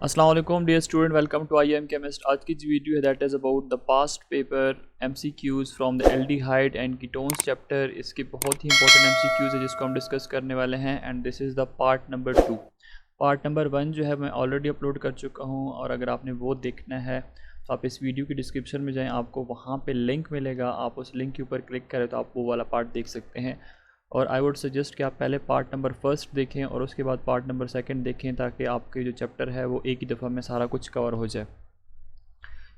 Assalamualaikum dear student, welcome to I M Chemist। आज की जो वीडियो है that is about the past paper MCQs from the aldehyde and ketones chapter. इसके बहुत ही important MCQs है जिसको हम डिस्कस करने वाले हैं and this is the part number 2। Part number 1 जो है मैं ऑलरेडी अपलोड कर चुका हूँ और अगर आपने वो देखना है तो आप इस वीडियो की डिस्क्रिप्शन में जाएँ, आपको वहाँ पर लिंक मिलेगा, आप उस लिंक के ऊपर क्लिक करें तो आप वो वाला पार्ट देख सकते हैं। और आई वुड सजेस्ट कि आप पहले पार्ट नंबर फर्स्ट देखें और उसके बाद पार्ट नंबर सेकंड देखें ताकि आपके जो चैप्टर है वो एक ही दफ़ा में सारा कुछ कवर हो जाए।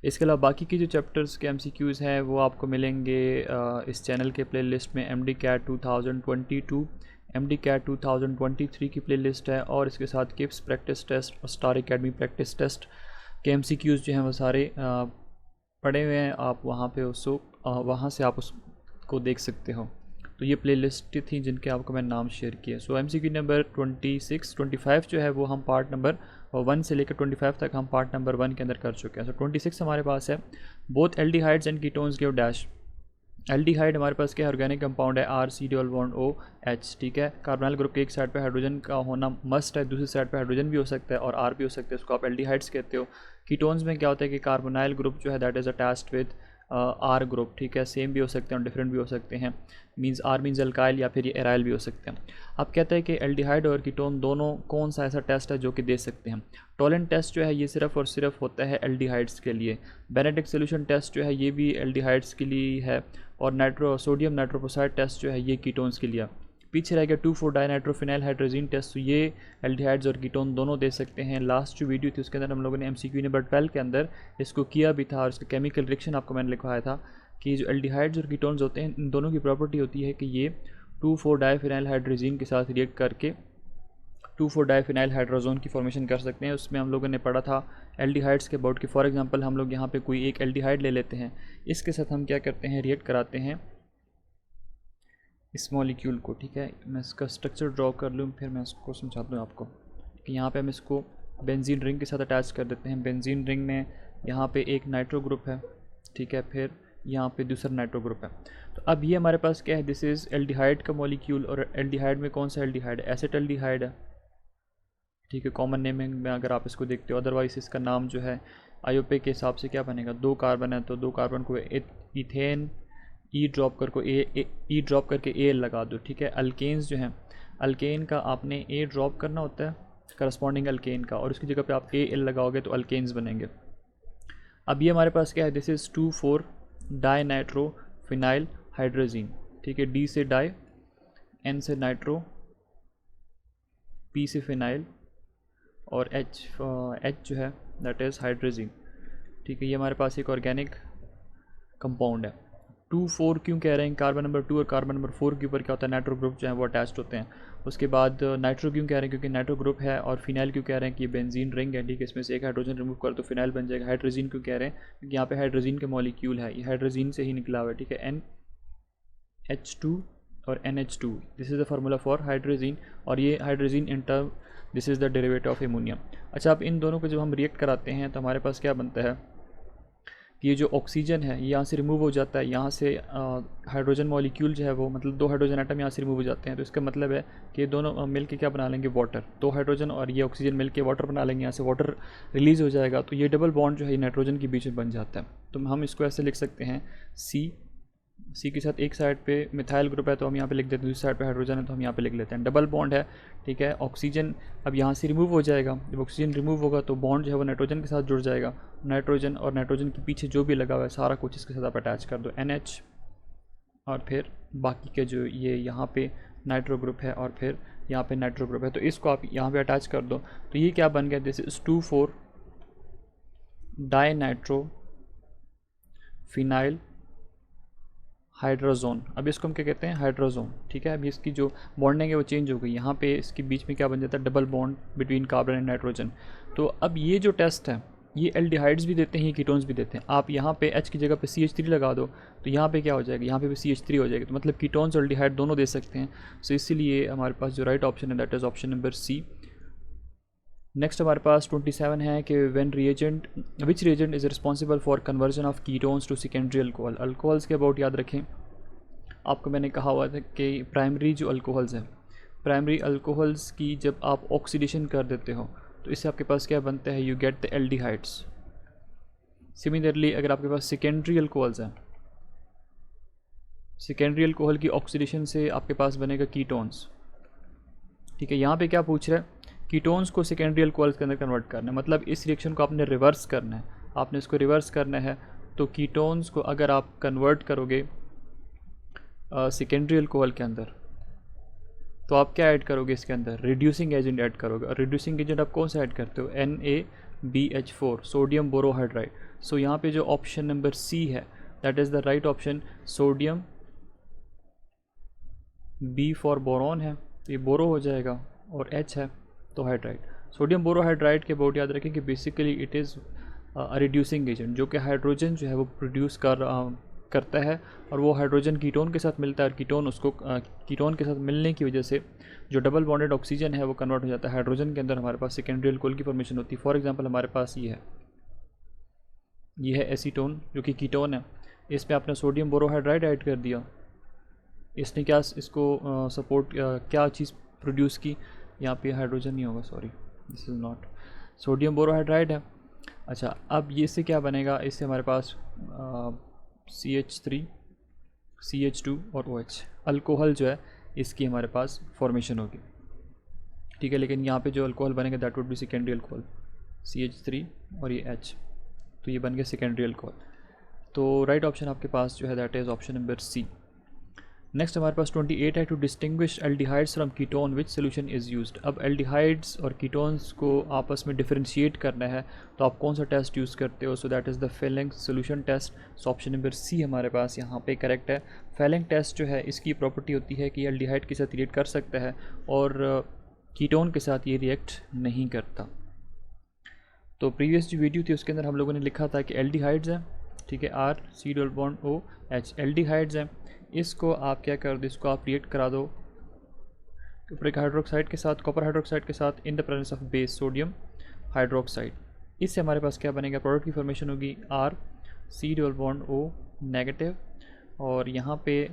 इसके अलावा बाकी की जो चैप्टर्स के MCQs हैं वो आपको मिलेंगे इस चैनल के प्लेलिस्ट में। MDCAT 2022, MDCAT 2023 की प्लेलिस्ट है और इसके साथ किप्स प्रैक्टिस टेस्ट और स्टार एकेडमी प्रैक्टिस टेस्ट के MCQs जो हैं वो सारे पड़े हुए हैं। आप वहाँ पे वहाँ से आप उसको देख सकते हो। तो ये प्लेलिस्ट थी जिनके आपको मैं नाम शेयर किए। सो MCQ नंबर 25 जो है वो हम पार्ट नंबर 1 से लेकर 25 तक हम पार्ट नंबर 1 के अंदर कर चुके हैं। सो 26 हमारे पास है both aldehydes and ketones give dash. Aldehyde हमारे पास क्या ऑर्गेनिक कंपाउंड है R C double bond OH, ठीक है। कार्बोनाइल ग्रुप के एक साइड पे हाइड्रोजन का होना मस्ट है, दूसरी साइड पे हाइड्रोजन भी हो सकता है और R भी हो सकता है, इसको आप एल्डिहाइड्स कहते हो। कीटोन्स में क्या होता है कि कार्बोनाइल ग्रुप जो है that is attached with R group, ठीक है। सेम भी हो सकते हैं और डिफरेंट भी हो सकते हैं, मींस R मींस अल्काइल या फिर ये एराइल भी हो सकते हैं। अब कहते हैं कि एल्डिहाइड और कीटोन दोनों कौन सा ऐसा टेस्ट है जो कि दे सकते हैं। टोलेंट टेस्ट जो है ये सिर्फ और सिर्फ होता है एल्डिहाइड्स के लिए। बेनेडिक्ट सोल्यूशन टेस्ट जो है ये भी एल्डिहाइड्स के लिए है और सोडियम नाइट्रोपोसाइड टेस्ट जो है ये कीटोन्स के लिए। पीछे रह गया 2,4-डाइनाइट्रोफिनाइल हाइड्रोजीन टेस्ट, तो ये एल्डिहाइड्स और कीटोन दोनों दे सकते हैं। लास्ट जो वीडियो थी उसके अंदर हम लोगों ने MCQ नंबर 12 के अंदर इसको किया भी था और इसका केमिकल रिएक्शन आपको मैंने लिखवाया था कि जो एल्डिहाइड्स और कीटोन्स होते हैं इन दोनों की प्रॉपर्टी होती है कि ये 2,4-डाइफिनाइल हाइड्रोजीन के साथ रिएक्ट करके 2,4-डाइफिनाइल हाइड्रोजोन की फॉर्मेशन कर सकते हैं। उसमें हम लोगों ने पढ़ा था एल्डिहाइड्स के अबाउट कि फॉर एग्जांपल हम लोग यहाँ पे कोई एक एल्डिहाइड ले लेते हैं, इसके साथ हम क्या करते हैं रिएक्ट कराते हैं इस मॉलिक्यूल को, ठीक है। मैं इसका स्ट्रक्चर ड्रॉ कर लूँ फिर मैं इसको समझा दूँ आपको कि यहाँ पे हम इसको बेंजीन रिंग के साथ अटैच कर देते हैं। बेंजीन रिंग में यहाँ पे एक नाइट्रो ग्रुप है, ठीक है, फिर यहाँ पे दूसरा नाइट्रो ग्रुप है। तो अब ये हमारे पास क्या है, दिस इज़ एल्डिहाइड का मॉलिक्यूल और एल्डिहाइड में कौन सा एल्डिहाइड है, एसिटाल्डिहाइड है, ठीक है। कॉमन नेमिंग में अगर आप इसको देखते हो, अदरवाइज इसका नाम जो है IUPAC के हिसाब से क्या बनेगा, 2 कार्बन है तो 2 कार्बन को इथेन ई ड्रॉप करके ए लगा दो, ठीक है। अल्केन्स जो हैं, अल्केन का आपने ए ड्रॉप करना होता है करस्पॉन्डिंग अल्केन का और उसकी जगह पे आप एल लगाओगे तो अल्केन्स बनेंगे। अब ये हमारे पास क्या है, दिस इज़ 2,4-डाइनाइट्रोफिनाइल हाइड्रोजीन, ठीक है। D से डाई, N से नाइट्रो, P से फिनाइल और H जो है दैट इज़ हाइड्रोजीन, ठीक है। ये हमारे पास एक ऑर्गेनिक कंपाउंड है। 2,4 क्यों कह रहे हैं, कार्बन नंबर 2 और कार्बन नंबर 4 के ऊपर क्या होता है नाइट्रो ग्रुप जो है वो अटैच्ड होते हैं। उसके बाद नाइट्रो क्यों कह रहे हैं, क्योंकि नाइट्रो ग्रुप है। और फिनाइल क्यों कह रहे हैं कि ये बेंजीन रिंग है, ठीक है, इसमें से एक हाइड्रोजन रिमूव कर तो फिनाइल बन जाएगा। हाइड्रोजीन क्यों कह रहे हैं, क्योंकि यहाँ पे हाइड्रोजीन के मॉलिक्यूल है, ये हाइड्रोजीन से ही निकला हुआ है, ठीक है। NH2 और NH2, this is the formula for hydrazine और ये hydrazine in term this is the derivative of ammonia. अच्छा, अब इन दोनों को जब हम रिएक्ट कराते हैं तो हमारे पास क्या बनता है कि ये जो ऑक्सीजन है ये यहाँ से रिमूव हो जाता है, यहाँ से हाइड्रोजन मॉलिक्यूल जो है वो मतलब 2 हाइड्रोजन एटम यहाँ से रिमूव हो जाते हैं। तो इसका मतलब है कि ये दोनों मिल के क्या बना लेंगे, वाटर। 2 हाइड्रोजन और ये ऑक्सीजन मिल के वाटर बना लेंगे, यहाँ से वाटर रिलीज़ हो जाएगा तो ये डबल बॉन्ड जो है नाइट्रोजन के बीच में बन जाता है। तो हम इसको ऐसे लिख सकते हैं सी के साथ एक साइड पे मिथाइल ग्रुप है तो हम यहाँ पे लिख देते हैं, दूसरी साइड पे हाइड्रोजन है तो हम यहाँ पे लिख लेते हैं डबल बॉन्ड है, ठीक है। ऑक्सीजन अब यहाँ से रिमूव हो जाएगा, जब ऑक्सीजन रिमूव होगा तो बॉन्ड जो है वो नाइट्रोजन के साथ जुड़ जाएगा। नाइट्रोजन और नाइट्रोजन के पीछे जो भी लगा हुआ है सारा कुछ इसके साथ आप अटैच कर दो NH और फिर बाकी के जो ये यहाँ पे नाइट्रो ग्रुप है और फिर यहाँ पे नाइट्रो ग्रुप है तो इसको आप यहाँ पे अटैच कर दो। तो ये क्या बन गया, दिस इज 2,4-डाइनाइट्रोफिनाइल हाइड्रोजोन। अब इसको हम क्या कहते हैं, हाइड्रोजोन, ठीक है। अभी इसकी जो बॉन्डिंग है वो चेंज हो गई, यहाँ पे इसके बीच में क्या बन जाता है, double bond between carbon and nitrogen. तो अब ये जो टेस्ट है ये एल्डिहाइड्स भी देते हैं, ये कीटोन्स भी देते हैं। आप यहाँ पे H की जगह पे CH3 लगा दो तो यहाँ पे क्या हो जाएगा, यहाँ पे भी CH3 हो जाएगा। तो मतलब कीटोन्स और एल्डिहाइड दोनों दे सकते हैं। सो इसीलिए हमारे पास जो राइट ऑप्शन है that is option number C। Next हमारे पास 27 है कि which reagent is responsible for conversion of ketones to secondary alcohol. Alcohols के अबाउट याद रखें, आपको मैंने कहा हुआ था कि प्राइमरी जो अल्कोहल्स हैं, प्राइमरी अल्कोहल्स की जब आप ऑक्सीडेशन कर देते हो तो इससे आपके पास क्या बनता है, you get the aldehydes. Similarly अगर आपके पास सेकेंडरी अल्कोहल्स हैं, सेकेंडरी अल्कोहल की ऑक्सीडेशन से आपके पास बनेगा कीटोन्स। ठीक है, यहाँ पे क्या पूछ रहा है, कीटोन्स को सेकेंडरी अल्कोहल्स के अंदर कन्वर्ट करना है, मतलब इस रिएक्शन को आपने रिवर्स करना है, आपने इसको रिवर्स करना है। तो कीटोन्स को अगर आप कन्वर्ट करोगे सेकेंडरी अल्कोहल के अंदर, तो आप क्या ऐड करोगे इसके अंदर, रिड्यूसिंग एजेंट ऐड करोगे। और रिड्यूसिंग एजेंट आप कौन सा ऐड करते हो, NaBH4, सोडियम बोरोहाइड्राइड। सो यहाँ पे जो ऑप्शन नंबर सी है that is the right option, sodium, B for boron है, तो ये बोरो हो जाएगा, और H है तो हाइड्राइड। सोडियम बोरोहाइड्राइड के अबाउट याद रखें कि basically it is reducing agent, जो कि हाइड्रोजन जो है वो प्रोड्यूस करता है, और वो हाइड्रोजन कीटोन के साथ मिलता है, और कीटोन उसको कीटोन के साथ मिलने की वजह से जो डबल बॉन्डेड ऑक्सीजन है वो कन्वर्ट हो जाता है हाइड्रोजन के अंदर, हमारे पास सेकेंडरी अल्कोहल की फॉर्मेशन होती है। फॉर एग्जांपल हमारे पास ये है एसीटोन जो कि कीटोन है, इसमें आपने सोडियम बोरोहाइड्राइड ऐड कर दिया, इसने क्या इसको सपोर्ट क्या चीज़ प्रोड्यूस की, यहाँ पे हाइड्रोजन नहीं होगा, sorry this is not, sodium borohydride है। अच्छा, अब ये इससे क्या बनेगा, इससे हमारे पास CH3, CH2 और OH अल्कोहल जो है इसकी हमारे पास फॉर्मेशन होगी। ठीक है, लेकिन यहाँ पे जो अल्कोहल बनेगा that would be secondary alcohol, CH3 और ये H, तो ये बन गया सेकेंडरी अल्कोहल। तो राइट ऑप्शन आपके पास जो है that is option number C. Next हमारे पास 28 है, to distinguish aldehydes from ketone which solution is used. अब एल्डिहाइड्स और कीटोन्स को आपस में डिफरेंशिएट करना है, तो आप कौन सा टेस्ट यूज़ करते हो, so that is the Fehling solution test. So option number C हमारे पास यहाँ पे करेक्ट है। फेलिंग टेस्ट जो है इसकी प्रॉपर्टी होती है कि एल्डिहाइड के साथ रिएक्ट कर सकता है और कीटोन के साथ ये रिएक्ट नहीं करता। तो प्रीवियस जो वीडियो थी उसके अंदर हम लोगों ने लिखा था कि एल्डिहाइड्स हैं, ठीक है, R, C⋅O₉H एल्डिहाइड्स हैं, इसको आप क्या कर दो, इसको आप रिएक्ट करा दो कॉपरिक हाइड्रोक्साइड के साथ, कॉपर हाइड्रोक्साइड के साथ in the presence of base sodium hydroxide. इससे हमारे पास क्या बनेगा, प्रोडक्ट की फॉर्मेशन होगी R, C⋅O₉, और यहाँ पे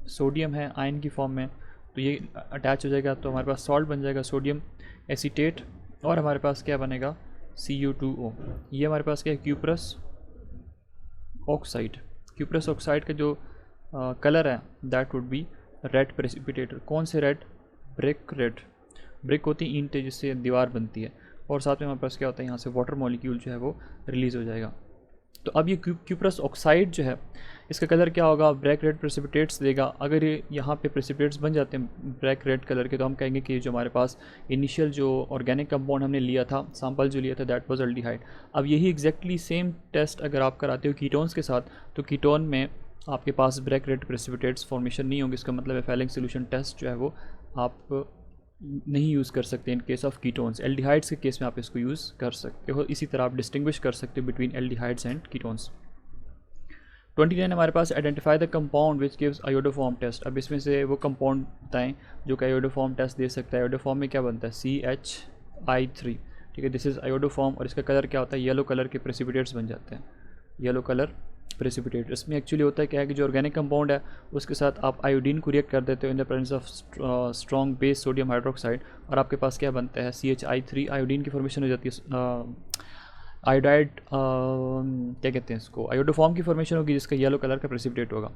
सोडियम है आयन की फॉर्म में, तो ये अटैच हो जाएगा, तो हमारे पास सॉल्ट बन जाएगा सोडियम एसीटेट, और हमारे पास क्या बनेगा Cu2O। ये हमारे पास क्या है, क्यूप्रस ऑक्साइड। क्यूप्रस ऑक्साइड का जो कलर है that would B red precipitator. कौन से रेड, ब्रिक रेड, ब्रिक होती है ईंटें जिससे दीवार बनती है, और साथ में हमारे पास क्या होता है, यहाँ से वाटर मॉलिक्यूल जो है वो रिलीज़ हो जाएगा। तो अब ये क्यूप्रस ऑक्साइड जो है इसका कलर क्या होगा, ब्लैक रेड प्रेसिपिटेट्स देगा। अगर ये यहाँ पे प्रेसिपिटेट्स बन जाते हैं ब्लैक रेड कलर के, तो हम कहेंगे कि जो हमारे पास इनिशियल जो ऑर्गेनिक कंपाउंड हमने लिया था, सैंपल जो लिया था दैट वाज एल्डिहाइड। अब यही एग्जैक्टली सेम टेस्ट अगर आप कराते हो कीटोन्स के साथ, तो कीटोन में आपके पास ब्लैक रेड प्रेसिपिटेट्स फॉर्मेशन नहीं होंगे। इसका मतलब है फेलिंग सोल्यूशन टेस्ट जो है वो आप नहीं यूज़ कर सकते in case of ketones. Aldehydes के केस में आप इसको यूज़ कर सकते हो। इसी तरह आप डिस्टिंग्विश कर सकते हो बिटवीन एल्डिहाइड्स एंड कीटोन्स। 29 हमारे पास identify the compound which gives iodoform test. अब इसमें से वो कंपाउंड बताएं जो कि आयोडोफॉर्म टेस्ट दे सकता है। आयोडोफॉर्म में क्या बनता है, CHI3, ठीक है, दिस इज़ आयोडोफॉर्म, और इसका कलर क्या होता है, येलो कलर के प्रेसिपिटेट्स बन जाते हैं, येलो कलर प्रेसिपिटेट। इसमें एक्चुअली होता है क्या है कि जो ऑर्गेनिक कंपाउंड है उसके साथ आप आयोडीन को रिएक्ट कर देते हो in the presence of strong base sodium hydroxide, और आपके पास क्या बनता है, CHI3, आयोडीन की फॉर्मेशन हो जाती है, आयोडाइड क्या कहते हैं इसको, आयोडोफॉर्म की फॉर्मेशन होगी जिसका येलो कलर का प्रेसिपिटेट होगा।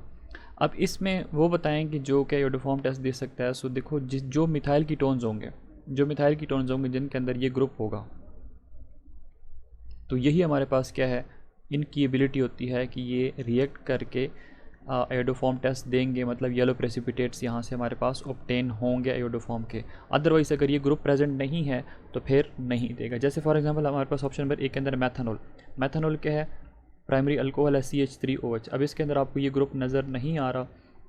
अब इसमें वो बताएं कि जो क्या आयोडोफॉर्म टेस्ट दे सकता है। सो देखो जो मिथाइल कीटोन्स होंगे, जो मिथाइल कीटोन्स होंगे जिनके अंदर ये ग्रुप होगा, तो यही हमारे पास क्या है, इनकी एबिलिटी होती है कि ये रिएक्ट करके आयोडोफॉर्म टेस्ट देंगे, मतलब येलो प्रेसिपिटेट्स यहाँ से हमारे पास ऑब्टेन होंगे आयोडोफॉर्म के। अदरवाइज अगर ये ग्रुप प्रेजेंट नहीं है तो फिर नहीं देगा। जैसे फॉर एग्जांपल हमारे पास ऑप्शन नंबर 1 के अंदर मैथनॉल, मैथनॉल क्या है, प्राइमरी अल्कोहल है CH3OH। अब इसके अंदर आपको ये ग्रुप नज़र नहीं आ रहा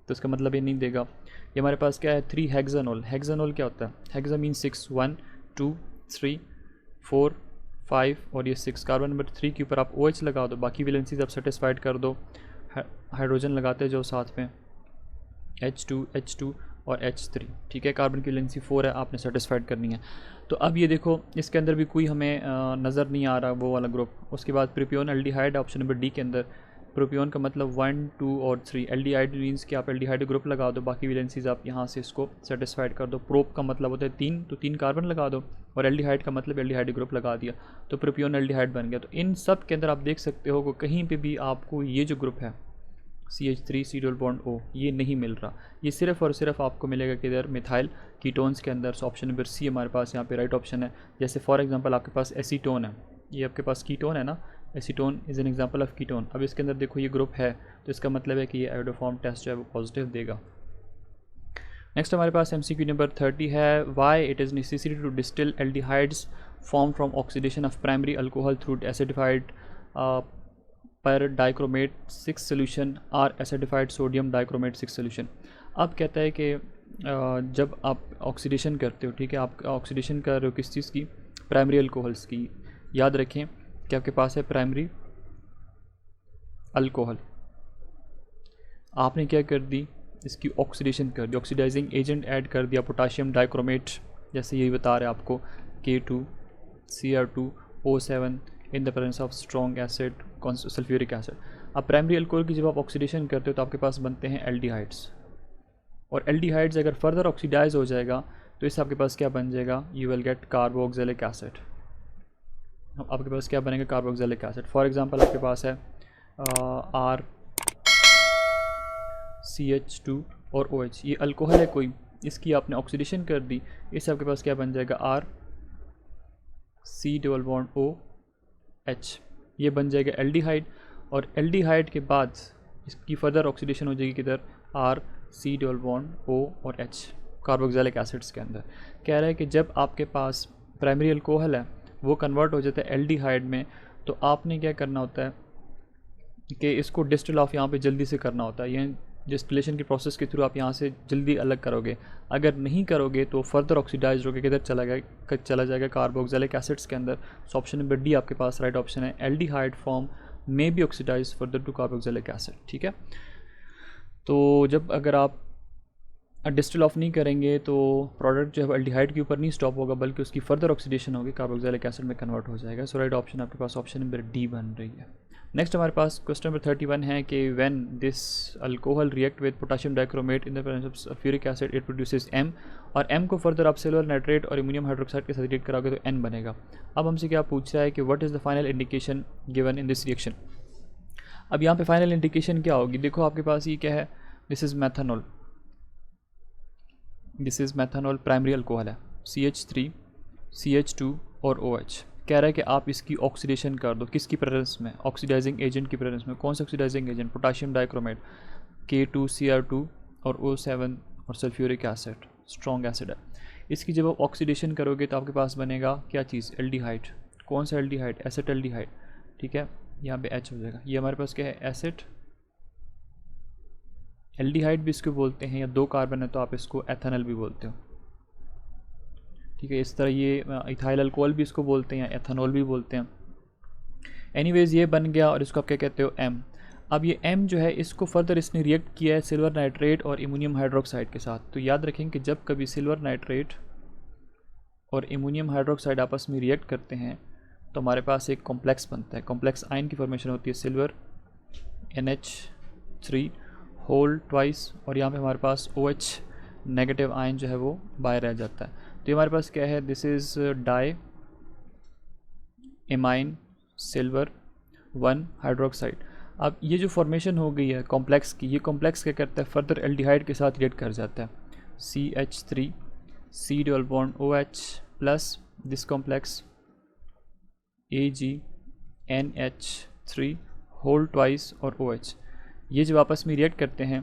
तो इसका मतलब ये नहीं देगा। ये हमारे पास क्या है, 3 हेक्सानॉल। हेक्सानॉल क्या होता है, हेक्सा मीन 6, 1 2 3 4 5 और ये 6, कार्बन नंबर 3 के ऊपर आप OH लगा दो, बाकी वैलेंसीज आप सेटिस्फाइड कर दो, हाइड्रोजन लगाते जो साथ में H2 H2 और H3, ठीक है, कार्बन की वैलेंसी 4 है, आपने सेटिस्फाइड करनी है। तो अब ये देखो इसके अंदर भी कोई हमें नज़र नहीं आ रहा वो वाला ग्रुप। उसके बाद प्रोपियोन एल्डिहाइड ऑप्शन नंबर डी के अंदर, प्रोपियोन का मतलब 1 2 और 3, एल्डिहाइड मीन्स कि आप एल्डिहाइड ग्रुप लगा दो, बाकी वैलेंसीज आप यहाँ से इसको सेटिस्फाइड कर दो। प्रोप का मतलब होता है 3, तो 3 कार्बन लगा दो, और एल्डिहाइड का मतलब एल्डिहाइड ग्रुप लगा दिया तो प्रोपियोन एल्डिहाइड बन गया। तो इन सब के अंदर आप देख सकते हो कि कहीं पे भी आपको ये जो ग्रुप है CH3 C double bond O ये नहीं मिल रहा, ये सिर्फ और सिर्फ आपको मिलेगा किधर, मिथाइल कीटोन्स के अंदर। सो ऑप्शन नंबर सी हमारे पास यहाँ पे राइट ऑप्शन है। जैसे फॉर एग्जांपल आपके पास एसीटोन है, ये आपके पास कीटोन है ना, acetone is an example of ketone. अब इसके अंदर देखो ये ग्रुप है तो इसका मतलब है कि ये आयोडोफॉर्म टेस्ट जो है वो पॉजिटिव देगा। नेक्स्ट हमारे पास MCQ नंबर 30 है, why it is necessary to distil aldehydes form from oxidation of primary alcohol through acidified per dichromate 6 solution or acidified sodium dichromate 6 solution. अब कहता है कि जब आप ऑक्सीडेशन करते हो, ठीक है, आप ऑक्सीडेशन कर रहे हो किस चीज़ की, प्राइमरी अल्कोहल्स की। याद रखें कि आपके पास है प्राइमरी अल्कोहल, आपने क्या कर दी, इसकी ऑक्सीडेशन कर दी, ऑक्सीडाइजिंग एजेंट ऐड कर दिया पोटाशियम डाइक्रोमेट, जैसे यही बता रहे हैं आपको K2Cr2O7 in the presence of strong acid sulphuric acid. अब प्राइमरी अल्कोहल की जब आप ऑक्सीडेशन करते हो तो आपके पास बनते हैं एल्डिहाइड्स, और एल्डिहाइड्स अगर फर्दर ऑक्सीडाइज हो जाएगा तो इससे आपके पास क्या बन जाएगा, you will gate carboxylic acid. आपके पास क्या बनेगा, कार्बोक्सिलिक एसिड। फॉर एग्जांपल आपके पास है RCH2 और OH, ये अल्कोहल है कोई, इसकी आपने ऑक्सीडेशन कर दी, इससे आपके पास क्या बन जाएगा, RC डबल बॉन्ड OH, ये बन जाएगा एल्डिहाइड। और एल्डिहाइड के बाद इसकी फर्दर ऑक्सीडेशन हो जाएगी किधर, RC डबल बॉन्ड O और H कार्बोक्सिलिक एसिड्स के अंदर। कह रहा है कि जब आपके पास प्राइमरी अल्कोहल है वो कन्वर्ट हो जाता है एल्डिहाइड में, तो आपने क्या करना होता है कि इसको डिस्टिल ऑफ यहाँ पे जल्दी से करना होता है, ये डिस्टिलेशन की प्रोसेस के थ्रू आप यहाँ से जल्दी अलग करोगे। अगर नहीं करोगे तो फर्दर ऑक्सीडाइज होकर किधर चला जाएगा कार्बोक्सिलिक एसिड्स के अंदर। सो ऑप्शन नंबर डी आपके पास राइट ऑप्शन है, aldehyde form may be oxidise further to carboxylic acid. ठीक है, तो जब अगर आप डिस्टिल ऑफ नहीं करेंगे तो प्रोडक्ट जो है एल्डिहाइड के ऊपर नहीं स्टॉप होगा बल्कि उसकी फर्दर ऑक्सीडेशन होगी, कार्बोक्सिलिक एसिड में कन्वर्ट हो जाएगा। सो राइट ऑप्शन आपके पास ऑप्शन नंबर डी बन रही है। नेक्स्ट हमारे पास क्वेश्चन नंबर 31 है कि when this alcohol react with potassium dichromate in the presence of sulphuric acid it produces M, और M को फर्दर आप सिल्वर नाइट्रेट और अमोनियम हाइड्रोक्साइड के साथ रिएक्ट कराओगे तो N बनेगा। अब हमसे क्या पूछ रहा है कि what is the final indication given in this reaction. अब यहाँ पे फाइनल इंडिकेशन क्या होगी, देखो आपके पास ये क्या है, this is methanol, this is methanol primary alcohol है, CH3 CH2 और OH। कह रहा है कि आप इसकी ऑक्सीडेशन कर दो, किसकी प्रेजेंस में, ऑक्सीडाइजिंग एजेंट की प्रेजेंस में। कौन सा oxidising agent, potassium dichromate, K2Cr2 और O7 और सल्फ्यूरिक एसिड स्ट्रॉन्ग एसिड है। इसकी जब आप ऑक्सीडेशन करोगे तो आपके पास बनेगा क्या चीज़, एल्डिहाइड। कौन सा एल्डिहाइड, एसिटाल्डिहाइड। ठीक है, यहाँ पे H हो जाएगा, ये हमारे पास क्या है, एसिड एल्डिहाइड भी इसको बोलते हैं, या 2 कार्बन है तो आप इसको एथेनॉल भी बोलते हो। ठीक है, इस तरह ये इथाइल अल्कोहल भी इसको बोलते हैं, एथेनॉल भी बोलते हैं। एनीवेज ये बन गया, और इसको आप क्या कहते हो, M। अब ये M जो है इसको फर्दर इसने रिएक्ट किया है सिल्वर नाइट्रेट और अमोनियम हाइड्रोक्साइड के साथ। तो याद रखें कि जब कभी सिल्वर नाइट्रेट और अमोनियम हाइड्रोक्साइड आपस में रिएक्ट करते हैं तो हमारे पास एक कॉम्प्लेक्स बनता है, कॉम्प्लेक्स आयन की फॉर्मेशन होती है, सिल्वर NH3 होल ट्वाइस, और यहाँ पे हमारे पास OH नेगेटिव आयन जो है वो बाहर रह जाता है। तो ये हमारे पास क्या है, this is diammine silver 1 hydroxide. अब ये जो फॉर्मेशन हो गई है कॉम्प्लेक्स की, ये कॉम्प्लेक्स क्या करता है, फर्दर एल्डिहाइड के साथ रिएक्ट कर जाता है, CH3 C double bond OH plus this complex AgNH3 whole twice और OH। ये जब आपस में रिएक्ट करते हैं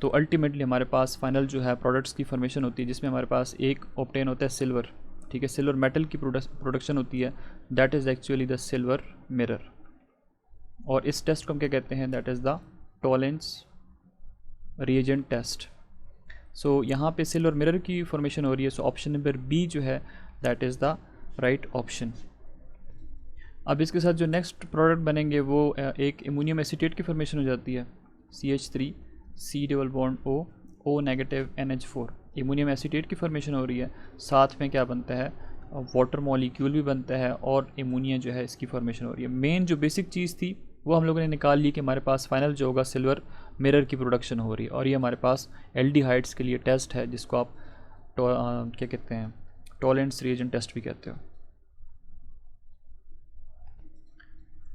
तो अल्टीमेटली हमारे पास फाइनल जो है प्रोडक्ट्स की फॉर्मेशन होती है, जिसमें हमारे पास एक ऑब्टेन होता है सिल्वर। ठीक है, सिल्वर मेटल की प्रोडक्शन होती है, that is actually the silver mirror. और इस टेस्ट को हम क्या कहते हैं, that is the Tollens reagent test. So यहाँ पे सिल्वर मिरर की फॉर्मेशन हो रही है, सो ऑप्शन नंबर बी जो है that is the right option. अब इसके साथ जो नेक्स्ट प्रोडक्ट बनेंगे वो एक अमोनियम एसीटेट की फॉर्मेशन हो जाती है, CH3 C double bond O negative NH4, ammonium acetate की फॉर्मेशन हो रही है। साथ में क्या बनता है, वाटर मॉलिक्यूल भी बनता है और अमोनिया जो है इसकी फॉर्मेशन हो रही है। मेन जो बेसिक चीज़ थी वो हम लोगों ने निकाल ली कि हमारे पास फाइनल जो होगा सिल्वर मिरर की प्रोडक्शन हो रही है, और ये हमारे पास एल्डिहाइड्स के लिए टेस्ट है जिसको आप क्या कहते हैं, टॉलरेंस रिएजेंट टेस्ट भी कहते हो।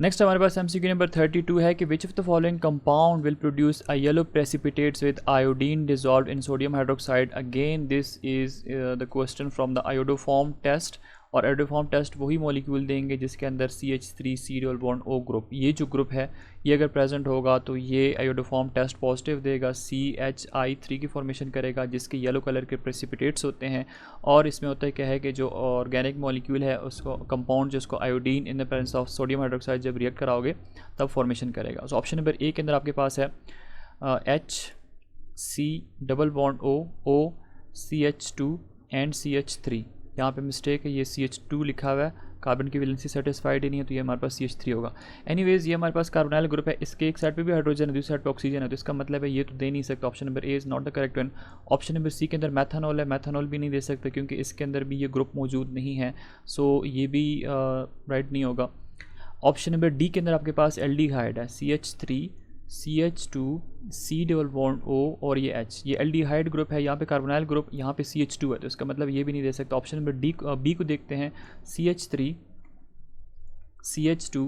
नेक्स्ट हमारे पास MCQ नंबर 32 है कि which of the following compound will produce a yellow precipitates with iodine dissolve in sodium hydroxide. Again this is the question from the iodoform test, और iodoform test वही molecule देंगे जिसके अंदर CH3 C double bond O group, ये जो group है ये अगर प्रेजेंट होगा तो ये आयोडोफॉर्म टेस्ट पॉजिटिव देगा, CHI3 की फॉर्मेशन करेगा जिसके येलो कलर के प्रेसिपिटेट्स होते हैं। और इसमें होता है क्या है कि जो ऑर्गेनिक मॉलिक्यूल है उसको कंपाउंड जिसको iodine in the presence of sodium hydroxide जब रिएक्ट कराओगे तब फॉर्मेशन करेगा। सो ऑप्शन नंबर ए के अंदर आपके पास है HC double bond O CH2 and CH3। यहाँ पे मिस्टेक है, ये CH2 लिखा हुआ है, कार्बन की वैलेंसी सेटिस्फाइड ही नहीं है तो ये हमारे पास CH3 होगा। एनीवेज ये हमारे पास कार्बोनाइल ग्रुप है, इसके एक साइड पे भी हाइड्रोजन है दूसरी साइड पे ऑक्सीजन है, तो इसका मतलब है ये तो दे नहीं सकता। Option number A is not the correct one. Option number C के अंदर मैथनॉल है, मैथनॉल भी नहीं दे सकते क्योंकि इसके अंदर भी ये ग्रुप मौजूद नहीं है, सो ये भी राइट नहीं होगा। ऑप्शन नंबर डी के अंदर आपके पास एल्डिहाइड है, CH3 CH2 C double bond O और ये H, ये एल्डिहाइड ग्रुप है, यहाँ पे कार्बोनाइल ग्रुप, यहाँ पे CH2 है, तो इसका मतलब ये भी नहीं दे सकता। ऑप्शन नंबर बी को देखते हैं, CH3 CH2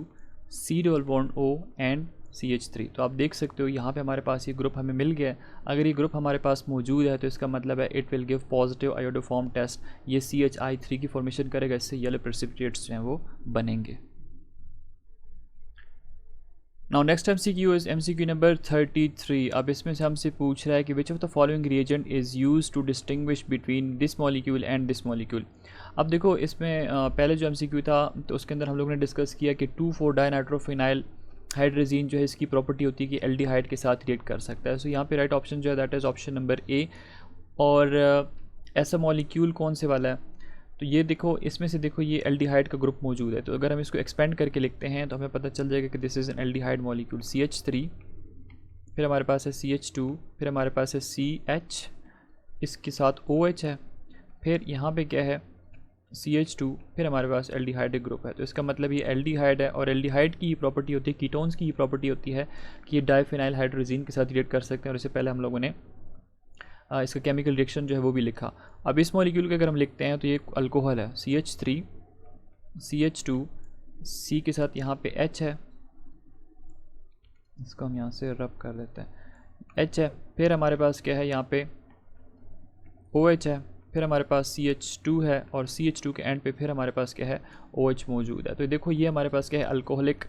C double bond O and CH3। तो आप देख सकते हो यहाँ पे हमारे पास ये ग्रुप हमें मिल गया है। अगर ये ग्रुप हमारे पास मौजूद है तो इसका मतलब है it will give positive iodoform test, ये CHI3 की फॉर्मेशन करेगा, इससे येलो प्रेसिपिटेट्स जो हैं वो बनेंगे। Now next MCQ is MCQ number 33। अब इसमें से हमसे पूछ रहा है कि which of the following reagent is use to distinguish between this molecule and this molecule. अब देखो इसमें पहले जो MCQ था तो उसके अंदर हम लोगों ने डिस्कस किया कि 2,4-डाइनाइट्रोफिनाइल हाइड्रोजीन जो है इसकी प्रॉपर्टी होती है कि एल्डिहाइड के साथ रिएक्ट कर सकता है। सो यहाँ पे राइट ऑप्शन जो है दैट इज़ ऑप्शन नंबर ए। और ऐसा मॉलिक्यूल कौन से वाला है, तो ये देखो इसमें से देखो ये एल्डिहाइड का ग्रुप मौजूद है, तो अगर हम इसको एक्सपेंड करके लिखते हैं तो हमें पता चल जाएगा कि this is an aldehyde molecule. CH3, फिर हमारे पास है CH2, फिर हमारे पास है CH, इसके साथ OH है, फिर यहाँ पे क्या है CH2, फिर हमारे पास एल्डिहाइड ग्रुप है। तो इसका मतलब ये एल्डिहाइड है, और एल्डिहाइड की प्रॉपर्टी होती है, कीटोन्स की प्रॉपर्टी होती है कि ये डाइफिनाइल हाइड्रोजीन के साथ रिएक्ट कर सकते हैं, और इससे पहले हम लोगों ने इसका केमिकल रिएक्शन जो है वो भी लिखा। अब इस मॉलिक्यूल के अगर हम लिखते हैं तो ये अल्कोहल है, CH3 CH2 C के साथ यहाँ पे H है, इसको हम यहाँ से रब कर लेते हैं, H है, फिर हमारे पास क्या है यहाँ पे OH है, फिर हमारे पास CH2 है, और CH2 के एंड पे फिर हमारे पास क्या है OH मौजूद है। तो देखो ये हमारे पास क्या है अल्कोहलिक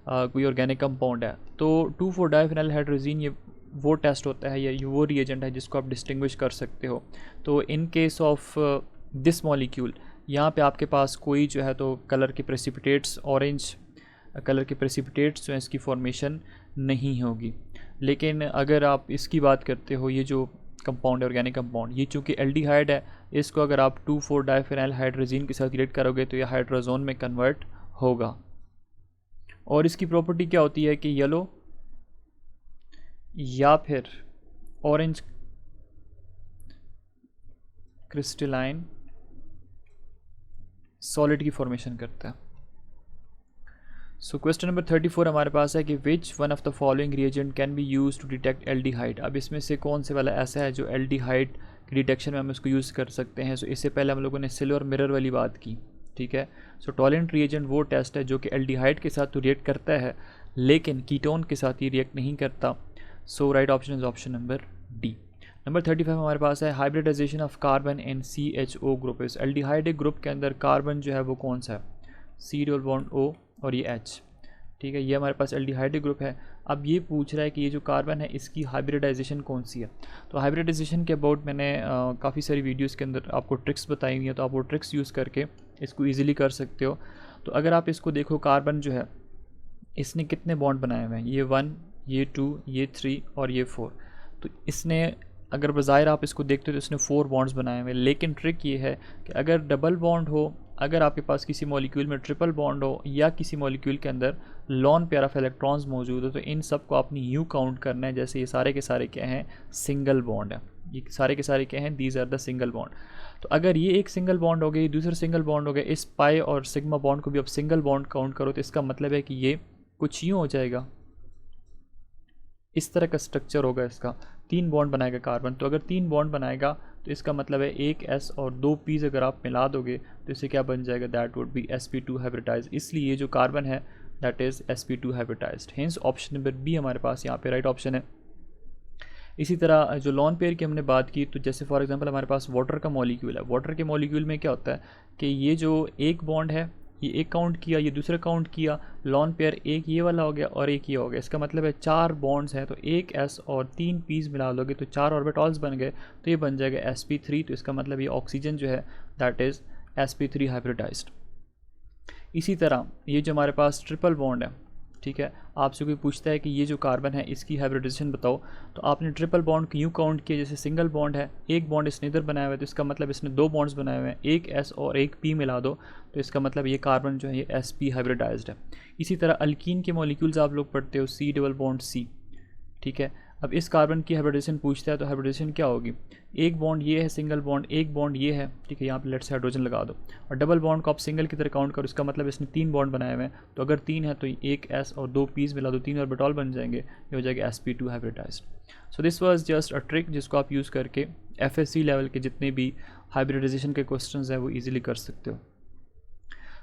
कोई ऑर्गेनिक कंपाउंड है। तो 2,4-डाइफिनाइल हाइड्रोजीन ये वो टेस्ट होता है या वो रिएजेंट है जिसको आप डिस्टिंग्विश कर सकते हो। तो in case of this molecule यहाँ पे आपके पास कोई जो है तो कलर के प्रेसिपिटेट्स, ऑरेंज कलर के प्रेसिपिटेट्स जो है इसकी फॉर्मेशन नहीं होगी। लेकिन अगर आप इसकी बात करते हो, ये जो कंपाउंड है ऑर्गेनिक कंपाउंड, ये चूँकि एल्डिहाइड है, इसको अगर आप 2,4-डाइफिनाइल हाइड्रोजीन के साथ रिएक्ट करोगे तो ये हाइड्रोजोन में कन्वर्ट होगा। और इसकी प्रॉपर्टी क्या होती है कि येलो या फिर ऑरेंज क्रिस्टलाइन सॉलिड की फॉर्मेशन करता है। सो क्वेश्चन नंबर 34 हमारे पास है कि which one of the following reagent can be use to detect aldehyde. अब इसमें से कौन से वाला ऐसा है जो एल्डिहाइड की डिटेक्शन में हम इसको यूज़ कर सकते हैं। सो इससे पहले हम लोगों ने सिल्वर मिरर वाली बात की, ठीक है। सो टॉलरेंट रिएजेंट वो टेस्ट है जो कि एल्डिहाइड के साथ तो रिएक्ट करता है लेकिन कीटोन के साथ ही रिएक्ट नहीं करता। So right option is option number D. Number 35 हमारे पास है hybridization of carbon in CHO group. इस एल्डिहाइड ग्रुप के अंदर कार्बन जो है वो कौन सा है, C डबल बॉन्ड O और ये H, ठीक है, ये हमारे पास एल्डिहाइड ग्रुप है। अब ये पूछ रहा है कि ये जो कार्बन है इसकी हाइब्रिडाइजेशन कौन सी है। तो हाइब्रिडाइजेशन के अबाउट मैंने काफ़ी सारी वीडियोज़ के अंदर आपको ट्रिक्स बताई हुई हैं, तो आप वो ट्रिक्स यूज़ करके इसको ईजिली कर सकते हो। तो अगर आप इसको देखो, कार्बन जो है इसने कितने बॉन्ड बनाए हुए हैं, ये 1, ये 2, ये 3 और ये 4। तो इसने अगर बज़ाहिर आप इसको देखते हो तो इसने 4 बॉन्ड्स बनाए हुए हैं। लेकिन ट्रिक ये है कि अगर डबल बॉन्ड हो, अगर आपके पास किसी मॉलिक्यूल में ट्रिपल बॉन्ड हो या किसी मॉलिक्यूल के अंदर लॉन पेयर ऑफ इलेक्ट्रॉन्स मौजूद हो, तो इन सब को आपने यूँ काउंट करना है जैसे ये सारे के सारे क्या हैं, सिंगल बॉन्ड है। ये सारे के सारे क्या हैं, these are the single bond. तो अगर ये एक सिंगल बॉन्ड हो गया, दूसरा सिंगल बॉन्ड हो गया, इस पाई और सिग्मा बॉन्ड को भी आप सिंगल बॉन्ड काउंट करो, तो इसका मतलब है कि ये कुछ यूँ हो जाएगा, इस तरह का स्ट्रक्चर होगा इसका। 3 बॉन्ड बनाएगा कार्बन। तो अगर 3 बॉन्ड बनाएगा तो इसका मतलब है एक S और 2 P's अगर आप मिला दोगे तो इसे क्या बन जाएगा, that would B sp2 hybridised. इसलिए ये जो कार्बन है that is sp2 hybridised. Hence option number B हमारे पास यहाँ पे राइट ऑप्शन है। इसी तरह जो लॉन पेयर की हमने बात की, तो जैसे फॉर एग्जांपल हमारे पास वाटर का मॉलिक्यूल है। वाटर के मॉलिक्यूल में क्या होता है कि ये जो एक बॉन्ड है ये एक काउंट किया, ये दूसरा काउंट किया, लॉन पेयर एक ये वाला हो गया और एक ये हो गया। इसका मतलब है 4 बॉन्ड्स हैं, तो एक S और 3 P's मिला लोगे तो 4 ऑर्बिटॉल्स बन गए, तो ये बन जाएगा sp3। तो इसका मतलब ये ऑक्सीजन जो है दैट इज़ sp3 हाइब्रिडाइज्ड। इसी तरह ये जो हमारे पास ट्रिपल बॉन्ड है, ठीक है, आपसे कोई पूछता है कि ये जो कार्बन है इसकी हाइब्रिडाइजेशन बताओ, तो आपने ट्रिपल बॉन्ड को यूँ काउंट किया जैसे सिंगल बॉन्ड है, एक बॉन्ड इसने इधर बनाया हुआ है, तो इसका मतलब इसने 2 बॉन्ड्स बनाए हुए हैं, एक S और एक P मिला दो, तो इसका मतलब ये कार्बन जो है ये sp हाइब्रिडाइज्ड है। इसी तरह अल्कीन के मॉलिक्यूल्स आप लोग पढ़ते हो, C डबल बॉन्ड C, ठीक है। अब इस कार्बन की हाइब्रिडाइजेशन पूछता है, तो हाइब्रिडाइजेशन क्या होगी, एक बॉन्ड ये है सिंगल बॉन्ड, एक बॉन्ड ये है, ठीक है, यहाँ पे लेट्स से हाइड्रोजन लगा दो, और डबल बॉन्ड को आप सिंगल की तरह काउंट करो, इसका मतलब इसने 3 बॉन्ड बनाए हुए हैं, तो अगर 3 है तो एक S और 2 P's मिला दो, 3 ऑर्बिटॉल बन जाएंगे, ये हो जाएगा sp2 hybridised. So this was just a trick जिसको आप यूज़ करके FSC लेवल के जितने भी हाइब्रिडाइजेशन के क्वेश्चंस हैं वो ईजिली कर सकते हो।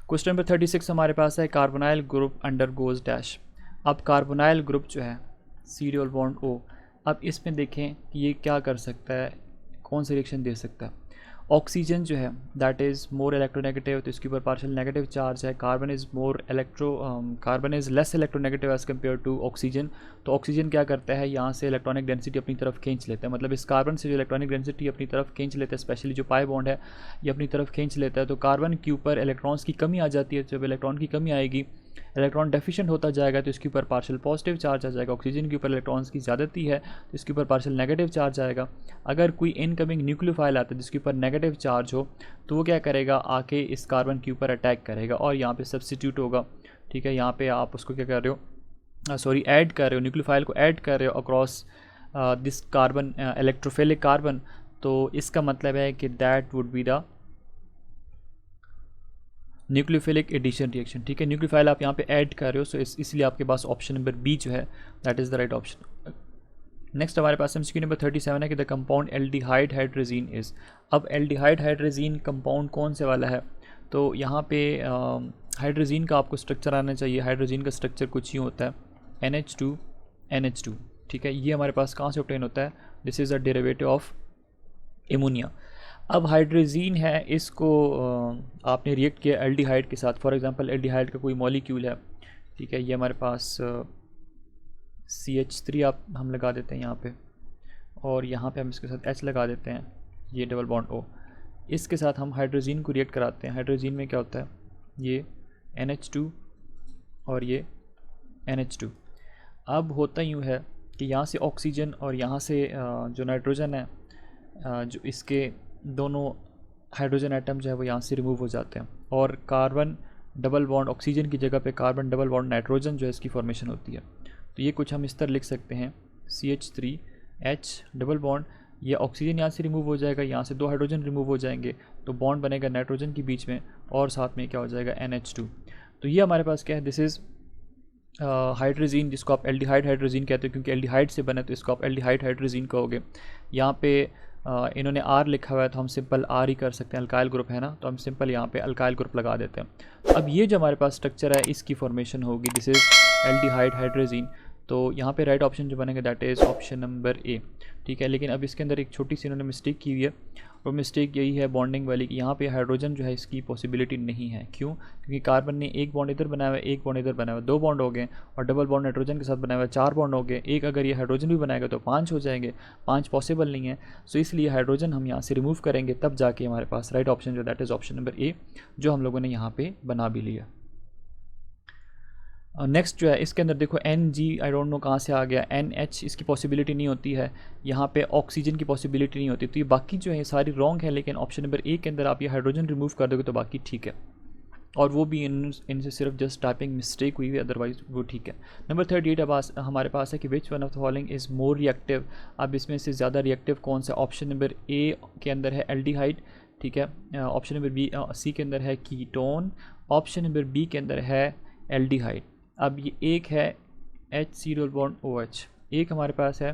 क्वेश्चन नंबर 36 हमारे पास है, कार्बोनाइल ग्रुप अंडरगोज डैश। अब कार्बोनाइल ग्रुप जो है C डबल बॉन्ड O, अब इसमें देखें कि ये क्या कर सकता है, कौन सी रिएक्शन दे सकता है। ऑक्सीजन जो है दैट इज़ मोर इलेक्ट्रोनेगेटिव, तो इसके ऊपर पार्शियल नेगेटिव चार्ज है। Carbon is less electronegative as compare to oxygen. तो ऑक्सीजन क्या करता है, यहाँ से इलेक्ट्रॉनिक डेंसिटी अपनी तरफ खींच लेता है, मतलब इस कार्बन से जो इलेक्ट्रॉनिक डेंसिटी अपनी तरफ खींच लेता है, स्पेशली जो पाई बॉन्ड है ये अपनी तरफ खींच लेता है। तो कार्बन के ऊपर इलेक्ट्रॉन्स की कमी आ जाती है, जब इलेक्ट्रॉन की कमी आएगी, इलेक्ट्रॉन डेफिशिएंट होता जाएगा तो इसके ऊपर पार्शियल पॉजिटिव चार्ज आ जाएगा। ऑक्सीजन के ऊपर इलेक्ट्रॉन्स की ज़्यादती है तो इसके ऊपर पार्शियल नेगेटिव चार्ज आएगा। अगर कोई इनकमिंग न्यूक्लियोफाइल आता है जिसके ऊपर नेगेटिव चार्ज हो तो वो क्या करेगा, आके इस कार्बन के ऊपर अटैक करेगा और यहाँ पे सब्स्टिट्यूट होगा, ठीक है। यहाँ पे आप उसको क्या कर रहे हो, ऐड कर रहे हो, न्यूक्लियोफाइल को ऐड कर रहे हो across this carbon, electrophilic carbon. तो इसका मतलब है कि that would be the nucleophilic addition reaction, ठीक है। न्यूक्लियोफाइल आप यहाँ पे ऐड कर रहे हो, सो इसलिए आपके पास ऑप्शन नंबर बी जो है that is the right option. Next हमारे पास MCQ नंबर 37 है कि the compound aldehyde hydrazine is. अब एल्डिहाइड हाइड्रोजीन कंपाउंड कौन से वाला है, तो यहाँ पे हाइड्रोजीन का आपको स्ट्रक्चर आना चाहिए। हाइड्रोजीन का स्ट्रक्चर कुछ ही होता है NH2 NH2, ठीक है। ये हमारे पास कहाँ से ऑब्टेन होता है, this is a derivative of ammonia. अब हाइड्रोजीन है, इसको आपने रिएक्ट किया एल्डिहाइड के साथ। फॉर एग्जांपल एल्डिहाइड का कोई मॉलिक्यूल है, ठीक है, ये हमारे पास CH3 आप हम लगा देते हैं यहाँ पे, और यहाँ पे हम इसके साथ H लगा देते हैं, ये डबल बॉन्ड O। इसके साथ हम हाइड्रोजीन को रिएक्ट कराते हैं। हाइड्रोजीन में क्या होता है, ये NH2 और ये NH2। अब होता यूँ है कि यहाँ से ऑक्सीजन और यहाँ से जो नाइट्रोजन है, जो इसके दोनों हाइड्रोजन एटम जो है वो यहाँ से रिमूव हो जाते हैं, और कार्बन डबल बॉन्ड ऑक्सीजन की जगह पे कार्बन डबल बॉन्ड नाइट्रोजन जो है इसकी फॉर्मेशन होती है। तो ये कुछ हम इस तरह लिख सकते हैं, CH3H डबल बॉन्ड, ये ऑक्सीजन यहाँ से रिमूव हो जाएगा, यहाँ से 2 हाइड्रोजन रिमूव हो जाएंगे, तो बॉन्ड बनेगा नाइट्रोजन के बीच में, और साथ में क्या हो जाएगा NH2। तो ये हमारे पास क्या है, दिस इज़ हाइड्रोजीन, जिसको आप एल्डिहाइड हाइड्रोजीन कहते हो, क्योंकि एल्डिहाइड से बने तो इसको आप एल्डिहाइड हाइड्रोजीन कहोगे। यहाँ पे इन्होंने R लिखा हुआ है तो हम सिंपल R ही कर सकते हैं, अल्काइल ग्रुप है ना, तो हम सिंपल यहाँ पे अल्काइल ग्रुप लगा देते हैं। अब ये जो हमारे पास स्ट्रक्चर है इसकी फॉर्मेशन होगी, दिस इज़ एल्डिहाइड हाइड्रोजीन। तो यहाँ पे राइट ऑप्शन जो बनेगा that is option number A, ठीक है। लेकिन अब इसके अंदर एक छोटी सी इन्होंने मिस्टेक की हुई है, और मिस्टेक यही है बॉन्डिंग वाली कि यहाँ पे हाइड्रोजन जो है इसकी पॉसिबिलिटी नहीं है। क्यों, क्योंकि कार्बन ने एक बॉन्ड इधर बनाया हुआ है, एक बॉन्ड इधर बनाया हुआ है, 2 बॉन्ड हो गए, और डबल बॉन्ड नाइट्रोजन के साथ बनाया हुआ है, 4 बॉन्ड हो गए। एक अगर ये हाइड्रोजन भी बनाएगा तो 5 हो जाएंगे, 5 पॉसिबल नहीं है। सो इसलिए हाइड्रोजन हम यहाँ से रिमूव करेंगे, तब जाके हमारे पास राइट ऑप्शन जो that is option number A, जो हम लोगों ने यहाँ पे बना भी लिया। नेक्स्ट जो है इसके अंदर देखो NG, आई डोंट नो कहाँ से आ गया, NH इसकी पॉसिबिलिटी नहीं होती है, यहाँ पे ऑक्सीजन की पॉसिबिलिटी नहीं होती। तो ये बाकी जो है सारी रॉन्ग है, लेकिन ऑप्शन नंबर A के अंदर आप ये हाइड्रोजन रिमूव कर दोगे तो बाकी ठीक है, और वो भी इनसे सिर्फ जस्ट टाइपिंग मिस्टेक हुई है, अदरवाइज वो ठीक है। नंबर 38 हमारे पास है कि which one of the following is more reactive. अब इसमें से ज़्यादा रिएक्टिव कौन सा, ऑप्शन नंबर A के अंदर है एल्डिहाइड, ठीक है। ऑप्शन नंबर C के अंदर है कीटोन, ऑप्शन नंबर B के अंदर है एल्डिहाइड। अब ये एक है HC डबल बॉन्ड OH, एक हमारे पास है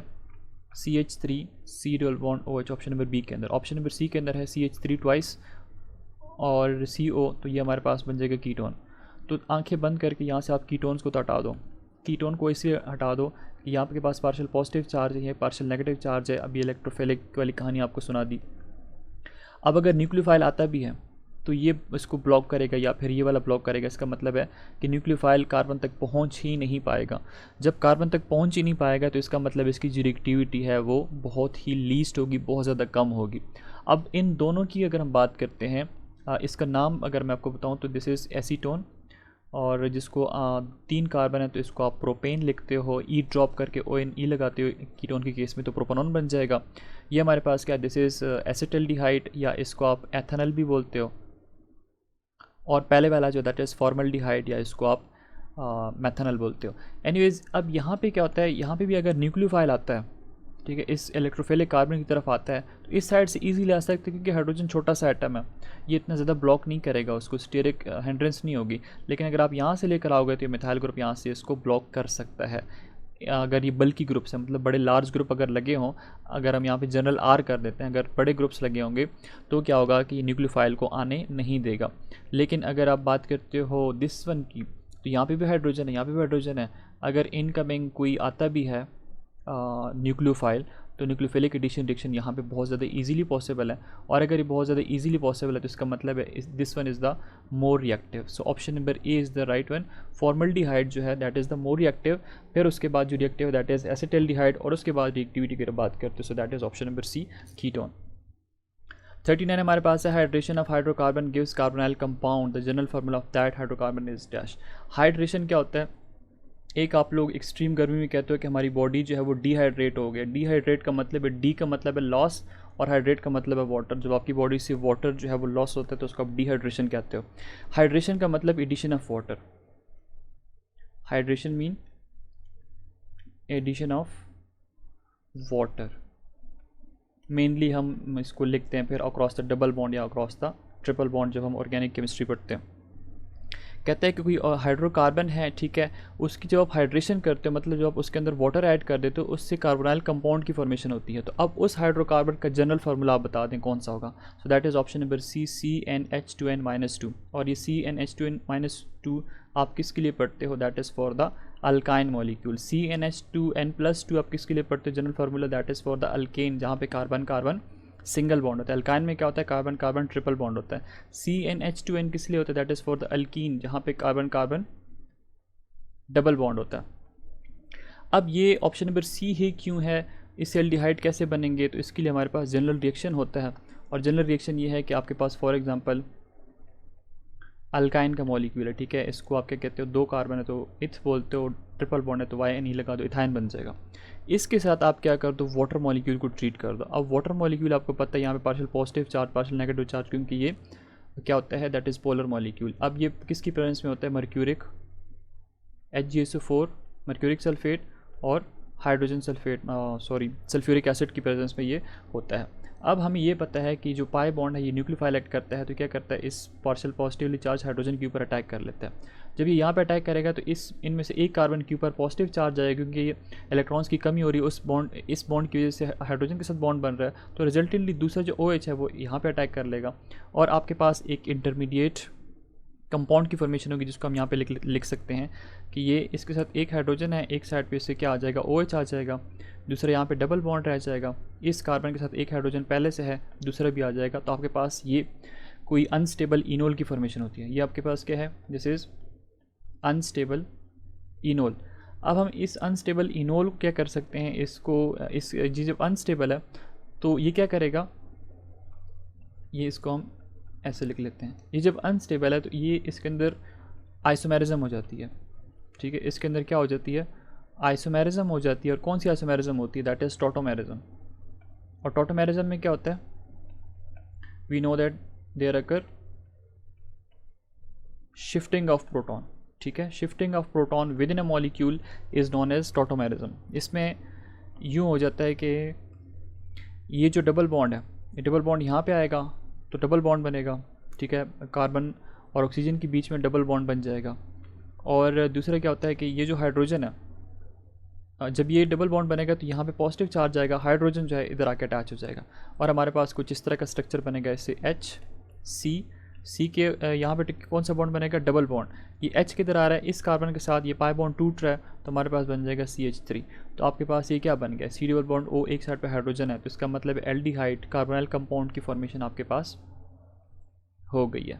CH3 C double bond OH option number B के अंदर। ऑप्शन नंबर सी के अंदर है CH3 ट्वाइस और CO, तो ये हमारे पास बन जाएगा कीटोन। तो आंखें बंद करके यहाँ से आप कीटोन्स को तो हटा दो। कीटोन को इसलिए हटा दो कि यहाँ आपके पास पार्शियल पॉजिटिव चार्ज है, पार्शियल नेगेटिव चार्ज है। अभी इलेक्ट्रोफिलिक वाली कहानी आपको सुना दी। अब अगर न्यूक्लियोफाइल आता भी है तो ये इसको ब्लॉक करेगा या फिर ये वाला ब्लॉक करेगा। इसका मतलब है कि न्यूक्लियोफाइल कार्बन तक पहुंच ही नहीं पाएगा। जब कार्बन तक पहुंच ही नहीं पाएगा तो इसका मतलब इसकी जो रिएक्टिविटी है वो बहुत ही लीस्ट होगी, बहुत ज़्यादा कम होगी। अब इन दोनों की अगर हम बात करते हैं, इसका नाम अगर मैं आपको बताऊं तो दिस इज़ एसीटोन, और जिसको 3 कार्बन है तो इसको आप प्रोपेन लिखते हो, ई ड्रॉप करके ONE लगाते हो कीटोन के केस में तो प्रोपेनॉन बन जाएगा। ये हमारे पास क्या, दिस इज़ एसिटल्डिहाइड या इसको आप एथेनॉल भी बोलते हो। और पहले वाला जो दैट इज़ फॉर्मल्डिहाइड या इसको आप मेथनॉल बोलते हो। एनीवेज, अब यहाँ पे क्या होता है, यहाँ पे भी अगर न्यूक्लियोफाइल आता है, ठीक है, इस इलेक्ट्रोफिलिक कार्बन की तरफ आता है तो इस साइड से इजीली आ सकते हैं क्योंकि हाइड्रोजन छोटा सा एटम है, ये इतना ज़्यादा ब्लॉक नहीं करेगा, उसको स्टेरिक हिंड्रेंस नहीं होगी। लेकिन अगर आप यहाँ से लेकर आओगे तो ये मिथाइल ग्रुप यहाँ से इसको ब्लॉक कर सकता है। अगर ये बल्कि ग्रुप्स हैं, मतलब बड़े लार्ज ग्रुप अगर लगे हों, अगर हम यहाँ पे जनरल R कर देते हैं, अगर बड़े ग्रुप्स लगे होंगे तो क्या होगा कि न्यूक्लियोफाइल को आने नहीं देगा। लेकिन अगर आप बात करते हो दिस वन की, तो यहाँ पे भी हाइड्रोजन है, यहाँ पे भी हाइड्रोजन है। अगर इनकमिंग कोई आता भी है न्यूक्लियोफाइल तो न्यूक्लियोफिलिक एडिशन रिएक्शन यहाँ पे बहुत ज़्यादा इजीली पॉसिबल है। और अगर ये बहुत ज़्यादा इजीली पॉसिबल है तो इसका मतलब है this one is the more reactive. So option number A is the right one. Formaldehyde जो है that is the more reactive, फिर उसके बाद जो रिएक्टिव दैट इज़ एसिटल्डिहाइड, और उसके बाद रिएक्टिविटी की बात करते हैं so that is option number C ketone. 39 हमारे पास है hydration of hydrocarbon gives carbonyl compound, the general formula of that hydrocarbon is dash. Hydration क्या होता है, एक आप लोग एक्सट्रीम गर्मी में कहते हो कि हमारी बॉडी जो है वो डिहाइड्रेट हो गया। डिहाइड्रेट का मतलब है, डी का मतलब है लॉस और हाइड्रेट का मतलब है वाटर। जब आपकी बॉडी से वाटर जो है वो लॉस होता है तो उसको आप डिहाइड्रेशन कहते हो। हाइड्रेशन का मतलब addition of water, hydration mean addition of water. Mainly हम इसको लिखते हैं फिर अक्रॉस द डबल बॉन्ड या अक्रॉस द ट्रिपल बॉन्ड जब हम ऑर्गेनिक केमिस्ट्री पढ़ते हैं। कहते हैं कि कोई हाइड्रोकार्बन है, ठीक है, उसकी जब आप हाइड्रेशन करते हो मतलब जब आप उसके अंदर वाटर ऐड कर देते हो उससे कार्बोनाइल कंपाउंड की फॉर्मेशन होती है। तो अब उस हाइड्रोकार्बन का जनरल फार्मूला आप बता दें कौन सा होगा। So that is option number C, CnH2n-2। और ये CnH2n-2 आप किसके लिए पढ़ते हो, that is for the alkyne molecule. CnH2n+2 आप किसके लिए पढ़ते हो, general formula that is for the alkane, जहाँ पे कार्बन कार्बन सिंगल बॉन्ड होता है। अल्काइन में क्या होता है, कार्बन कार्बन ट्रिपल बॉन्ड होता है। CnH2n किस लिए होता है, that is for the alkyne, जहाँ पे कार्बन कार्बन डबल बॉन्ड होता है। अब ये ऑप्शन नंबर सी ही क्यों है, इससे एल्डिहाइड कैसे बनेंगे, तो इसके लिए हमारे पास जनरल रिएक्शन होता है। और जनरल रिएक्शन ये है कि आपके पास फॉर एग्जांपल अल्काइन का मॉलिक्यूल है, ठीक है, इसको आप क्या कहते हो, 2 कार्बन है तो इथ बोलते हो, ट्रिपल बॉन्ड है तो YN लगा दो, इथाइन बन जाएगा। इसके साथ आप क्या कर दो, वाटर मॉलिक्यूल को ट्रीट कर दो। अब वाटर मॉलिक्यूल आपको पता है यहाँ पे partial positive charge partial negative charge, क्योंकि ये क्या होता है दैट इज़ पोलर मॉलिक्यूल। अब ये किसकी प्रेजेंस में होता है, मर्क्यूरिक HgSO4 मर्क्यूरिक सल्फेट और हाइड्रोजन सल्फेट सल्फ्यूरिक एसिड की प्रेजेंस में ये होता है। अब हमें ये पता है कि जो पाई बॉन्ड है ये न्यूक्लियोफाइल एक्ट करता है तो क्या करता है, इस पार्शियल पॉजिटिवली चार्ज हाइड्रोजन के ऊपर अटैक कर लेता है। जब ये यहाँ पे अटैक करेगा तो इनमें से एक कार्बन के ऊपर पॉजिटिव चार्ज आएगा, क्योंकि ये इलेक्ट्रॉन्स की कमी हो रही है, इस बॉन्ड की वजह से हाइड्रोजन के साथ बॉन्ड बन रहा है, तो रिजल्टेंटली दूसरा जो OH है वो यहाँ पे अटैक कर लेगा और आपके पास एक इंटरमीडिएट कंपाउंड की फॉर्मेशन होगी, जिसको हम यहाँ पे लिख सकते हैं कि ये इसके साथ एक हाइड्रोजन है, एक साइड पे इससे क्या आ जाएगा, OH आ जाएगा, दूसरा यहाँ पे डबल बॉन्ड रह जाएगा, इस कार्बन के साथ एक हाइड्रोजन पहले से है, दूसरा भी आ जाएगा, तो आपके पास ये कोई अनस्टेबल इनोल की फॉर्मेशन होती है। ये आपके पास क्या है, दिस इज़ अनस्टेबल इनोल। अब हम इस अनस्टेबल इनोल क्या कर सकते हैं, इसको जब अनस्टेबल है तो ये क्या करेगा, ये इसको हम ऐसे लिख लेते हैं, ये जब अनस्टेबल है तो ये इसके अंदर आइसोमेरिज्म हो जाती है, ठीक है, इसके अंदर क्या हो जाती है, आइसोमेरिज्म हो जाती है। और कौन सी आइसोमेरिज्म होती है, दैट इज़ टॉटोमेरिज्म। और टॉटोमेरिज्म में क्या होता है, we know that there occur shifting of proton, ठीक है, shifting of proton within a molecule is known as tautomerism. इसमें यूँ हो जाता है कि ये जो डबल बॉन्ड है, ये डबल बॉन्ड यहाँ पे आएगा तो डबल बॉन्ड बनेगा, ठीक है, कार्बन और ऑक्सीजन के बीच में डबल बॉन्ड बन जाएगा। और दूसरा क्या होता है कि ये जो हाइड्रोजन है जब ये डबल बॉन्ड बनेगा तो यहाँ पे पॉजिटिव चार्ज आएगा, हाइड्रोजन जो है इधर आके अटैच हो जाएगा और हमारे पास कुछ इस तरह का स्ट्रक्चर बनेगा। इससे सी के यहाँ पे कौन सा बॉन्ड बनेगा, डबल बॉन्ड। ये H किधर आ रहा है, इस कार्बन के साथ ये पाई बॉन्ड टूट रहा है तो हमारे पास बन जाएगा CH3। तो आपके पास ये क्या बन गया, C डबल बॉन्ड O, एक साइड पे हाइड्रोजन है तो इसका मतलब एल्डिहाइड कार्बोनाइल कंपाउंड की फॉर्मेशन आपके पास हो गई है।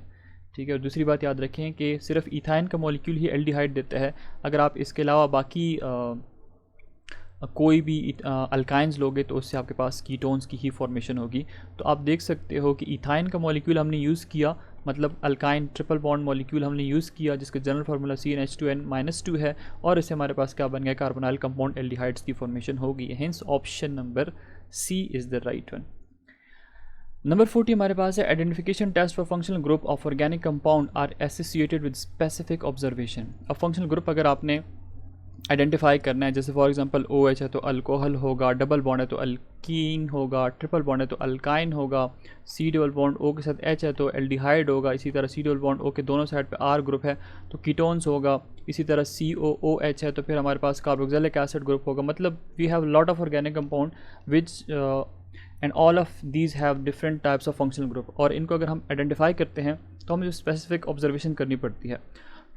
ठीक है। और दूसरी बात याद रखें कि सिर्फ इथाइन का मॉलिक्यूल ही एल्डिहाइड देता है। अगर आप इसके अलावा बाकी कोई भी अल्काइंस लोगे तो उससे आपके पास कीटोन्स की ही फॉर्मेशन होगी। तो आप देख सकते हो कि इथाइन का मॉलिक्यूल हमने यूज़ किया, मतलब अल्काइन ट्रिपल बॉन्ड मॉलिक्यूल हमने यूज़ किया जिसका जनरल फार्मूला CnH2n-2 है और इससे हमारे पास क्या बन गया, कार्बोनाइल कंपाउंड एल्डिहाइड्स की फॉर्मेशन हो गई है। Hence option number C is the right one. Number 40 हमारे पास है identification test for functional group of organic compound are associated with specific observation. अब फंक्शनल ग्रुप अगर आपने आइडेंटिफाई करना है, जैसे फॉर एग्जांपल OH है तो अल्कोहल होगा, डबल बॉन्ड है तो अल्कीन होगा, ट्रिपल बॉन्ड है तो अल्काइन होगा, C डबल बॉन्ड O के साथ H है तो एल्डिहाइड होगा, इसी तरह C डबल बॉन्ड O के दोनों साइड पे R ग्रुप है तो कीटोन्स होगा, इसी तरह COOH है तो फिर हमारे पास कार्बोक्सिलिक एसिड ग्रुप होगा। मतलब we have lot of organic compound which and all of these have different types of functional group, और इनको अगर हम आइडेंटिफाई करते हैं तो हमें स्पेसिफिक ऑब्जर्वेशन करनी पड़ती है।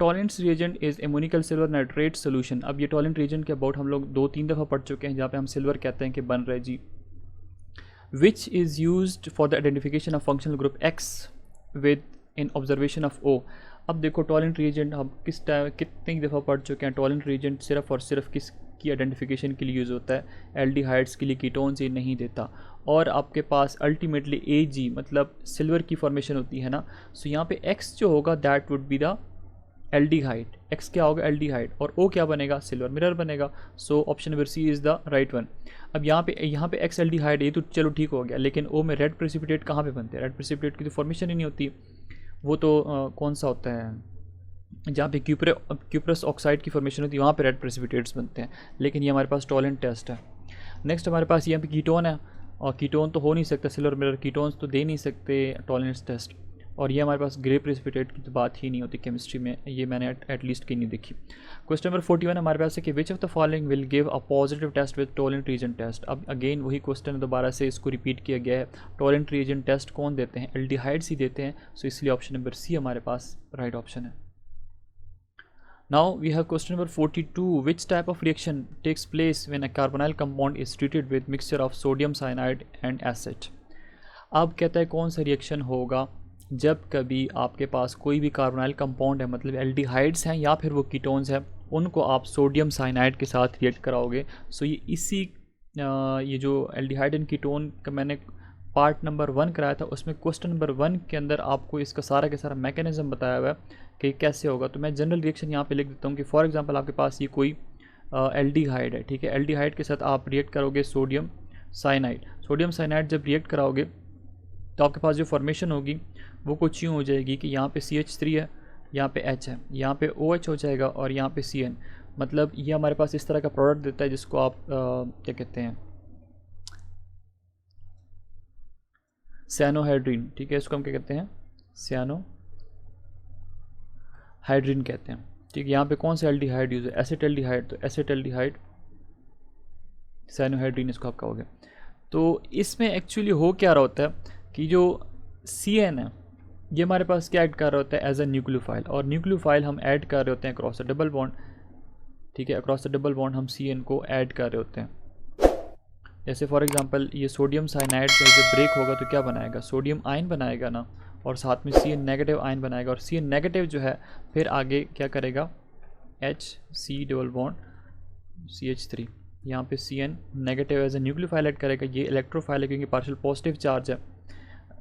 Tollens reagent is ammoniacal silver nitrate solution. अब ये टॉलेंट रिएजेंट के अबाउट हम लोग 2-3 दफ़ा पढ़ चुके हैं जहाँ पे हम सिल्वर कहते हैं कि बन रहा है जी। Which is used for the identification of functional group X with in observation of O। अब देखो टॉलेंट रिएजेंट हम कितनी दफ़ा पढ़ चुके हैं। टॉलेंट रिएजेंट सिर्फ और सिर्फ किसकी आइडेंटिफिकेशन के लिए यूज़ होता है, एल्डिहाइड्स के लिए, कीटोन्स ये नहीं देता। और आपके पास अल्टीमेटली Ag मतलब सिल्वर की फॉर्मेशन होती है ना, सो यहाँ पे X जो होगा that would be the aldehyde. X क्या होगा, एल्डिहाइड, और O क्या बनेगा, सिल्वर मिरर बनेगा। So option number C is the right one. अब यहाँ पे X एल्डिहाइड ये तो चलो ठीक हो गया, लेकिन O में रेड प्रेसिपिटेट कहाँ पे बनते हैं, रेड प्रेसिपिटेट की तो फॉर्मेशन ही नहीं होती। वो तो कौन सा होता है जहाँ पे क्यूप्रस ऑक्साइड की फॉर्मेशन होती है वहाँ पे रेड प्रेसिपिटेट्स बनते हैं, लेकिन ये हमारे पास टॉलेंट टेस्ट है। नेक्स्ट हमारे पास यहाँ पे कीटोन है, और कीटोन तो हो नहीं सकता सिल्वर मिरर, कीटोन्स तो दे नहीं सकते टॉलेंट्स टेस्ट। और ये हमारे पास ग्रे प्रेसिपिटेट की तो बात ही नहीं होती केमिस्ट्री में, ये मैंने एटलीस्ट कहीं नहीं देखी। क्वेश्चन नंबर 41 हमारे पास है कि which of the following will give a positive test with Tollens reagent test. अब अगेन वही क्वेश्चन दोबारा से इसको रिपीट किया गया है। टॉलेंट रीजन टेस्ट कौन देते हैं, एल्डिहाइड्स ही देते हैं, सो इसलिए ऑप्शन नंबर सी हमारे पास राइट ऑप्शन है। Now we have question number 42. Which type of reaction takes place when a carbonyl compound is treated with mixture of sodium cyanide and acid? अब कहता है कौन सा रिएक्शन होगा जब कभी आपके पास कोई भी कार्बोनाइल कंपाउंड है, मतलब एल्डिहाइड्स हैं या फिर वो कीटोन्स हैं, उनको आप सोडियम साइनाइड के साथ रिएक्ट कराओगे। सो ये जो एल्डिहाइड एंड कीटोन का मैंने पार्ट नंबर 1 कराया था, उसमें क्वेश्चन नंबर 1 के अंदर आपको इसका सारा का सारा मैकेनिज्म बताया हुआ है कि कैसे होगा। तो मैं जनरल रिएक्शन यहाँ पे लिख देता हूँ कि फॉर एग्जांपल आपके पास ये कोई एल्डिहाइड है, ठीक है, एल्डिहाइड के साथ आप रिएक्ट करोगे सोडियम साइनाइड। सोडियम साइनाइड जब रिएक्ट कराओगे तो आपके पास जो फॉर्मेशन होगी वो कुछ यूँ हो जाएगी कि यहाँ पे CH3 है, यहाँ पे H है, यहाँ पे OH हो जाएगा और यहाँ पे CN। मतलब ये हमारे पास इस तरह का प्रोडक्ट देता है जिसको आप क्या कहते हैं, साइनोहाइड्रीन, ठीक है, इसको हम क्या कहते हैं, साइनोहाइड्रीन कहते हैं। ठीक है, यहाँ पे कौन सा एल्डिहाइड यूज़ है, एसिटाल्डिहाइड, तो एसिटाल्डिहाइड साइनोहाइड्रीन इसको आप कहोगे। तो इसमें एक्चुअली हो क्या रहा होता है कि जो CN है ये हमारे पास क्या ऐड कर रहा होता है, एज अ न्यूक्लियोफाइल, और न्यूक्लियोफाइल हम ऐड कर रहे होते हैं अक्रॉस द डबल बॉन्ड। ठीक है, अक्रॉस द डबल बॉन्ड हम CN को ऐड कर रहे होते हैं। जैसे फॉर एग्जांपल ये सोडियम साइनाइड का जब ब्रेक होगा तो क्या बनाएगा, सोडियम आयन बनाएगा ना, और साथ में CN नेगेटिव आयन बनाएगा, और CN नेगेटिव जो है फिर आगे क्या करेगा, HC डबल बॉन्ड CH3, यहाँ पे CN negative as a nucleophile add करेगा। ये इलेक्ट्रोफाइल है क्योंकि पार्शियल पॉजिटिव चार्ज है।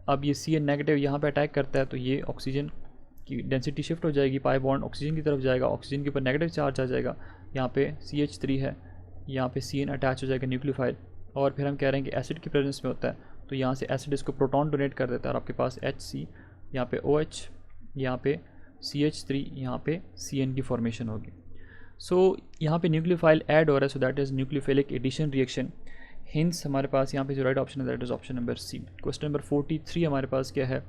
अब ये CN नेगेटिव यहाँ पे अटैक करता है तो ये ऑक्सीजन की डेंसिटी शिफ्ट हो जाएगी, पाई बॉन्ड ऑक्सीजन की तरफ जाएगा, ऑक्सीजन के ऊपर नेगेटिव चार्ज आ जाएगा, यहाँ पे CH3 है, यहाँ पे CN अटैच हो जाएगा न्यूक्लियोफाइल, और फिर हम कह रहे हैं कि एसिड की प्रेजेंस में होता है तो यहाँ से एसिड इसको प्रोटॉन डोनेट कर देता है, और आपके पास HC, यहाँ पे OH, यहाँ पे CH3, यहाँ पे CN की फॉर्मेशन होगी। सो यहाँ पे न्यूक्लियोफाइल ऐड हो रहा है, so that is nucleophilic addition reaction. Hence हमारे पास यहाँ पे जो राइट ऑप्शन है that is option number C. Question number 43 हमारे पास क्या है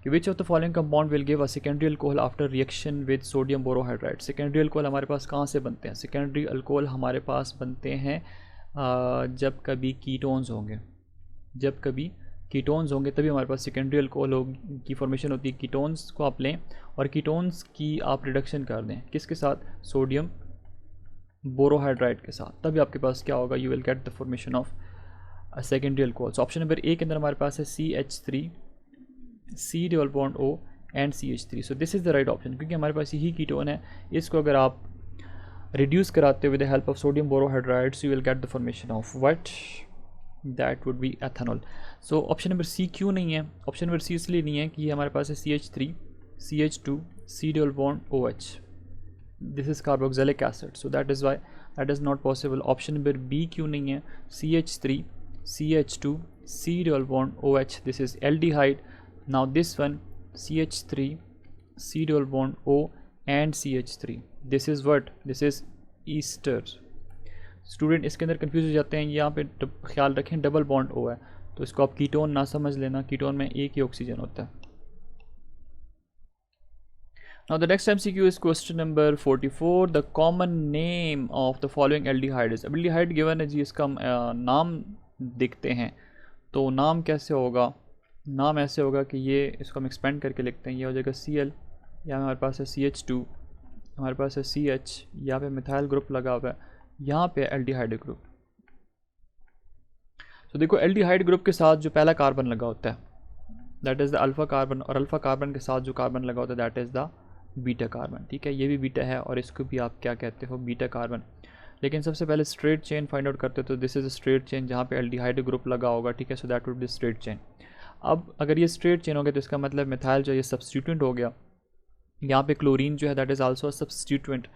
कि which of the following compound will give a secondary alcohol after reaction with sodium borohydride. Secondary alcohol हमारे पास कहाँ से बनते हैं? सेकेंडरी अल्कोहल हमारे पास बनते हैं जब कभी कीटोन्स होंगे, जब कभी कीटोन्स होंगे तभी हमारे पास सेकेंडरी अल्कोहल की फॉर्मेशन होती है। कीटोन्स को आप लें और कीटोन्स की आप रिडक्शन कर दें, किसके साथ? सोडियम बोरोहाइड्राइड के साथ, तभी आपके पास क्या होगा? You will get the formation of secondary alcohol. So option number ए के अंदर हमारे पास है CH3, C double bond O and CH3। So this is the right option, क्योंकि हमारे पास यही कीटोन है। इसको अगर आप रिड्यूस कराते हो with the help of sodium borohydrides, you will get the formation of what? That would be ethanol. So option number C क्यों नहीं है? ऑप्शन नंबर सी इसलिए नहीं है कि हमारे पास है CH3, CH2, C double bond OH, this is carboxylic acid, so that is why that is not possible. Option number B क्यों नहीं है? CH3, CH2, C double bond OH, this is aldehyde. Now this one CH3, C double bond O and CH3, this is what? This is Easter. Student इसके अंदर confuse हो जाते हैं, यहाँ पे ख्याल रखें डबल बॉन्ड O है, तो इसको आप कीटोन ना समझ लेना, कीटोन में एक ही ऑक्सीजन होता है। Now the next MCQ is question number 44. The common name of the following aldehyde is, aldehyde given है जी, इसका नाम दिखते हैं, तो नाम कैसे होगा? नाम ऐसे होगा कि ये, इसको हम एक्सपेंड करके लिखते हैं, ये हो जाएगा Cl, यहाँ हमारे पास है CH2, हमारे पास है CH, यहाँ पे मिथाइल ग्रुप लगा हुआ है, यहाँ पे एल्डिहाइड ग्रुप। तो देखो एल्डिहाइड ग्रुप के साथ जो पहला कार्बन लगा होता है that is the alpha carbon, और अल्फ़ा कार्बन के साथ जो कार्बन लगा होता है that is the beta carbon. ठीक है, ये भी बीटा है और इसको भी आप क्या कहते हो? Beta carbon. लेकिन सबसे पहले स्ट्रेट चेन फाइंड आउट करते हो, तो दिस इज़ स्ट्रेट चेन जहाँ पे एल्डिहाइड ग्रुप लगा होगा। ठीक है, so that would be straight chain. अब अगर ये स्ट्रेट चेन हो गया तो इसका मतलब मिथाइल जो ये सब्स्टिट्यूएंट हो गया, यहाँ पे क्लोरीन जो है दैट इज़ आल्सो सब्स्टिट्यूएंट।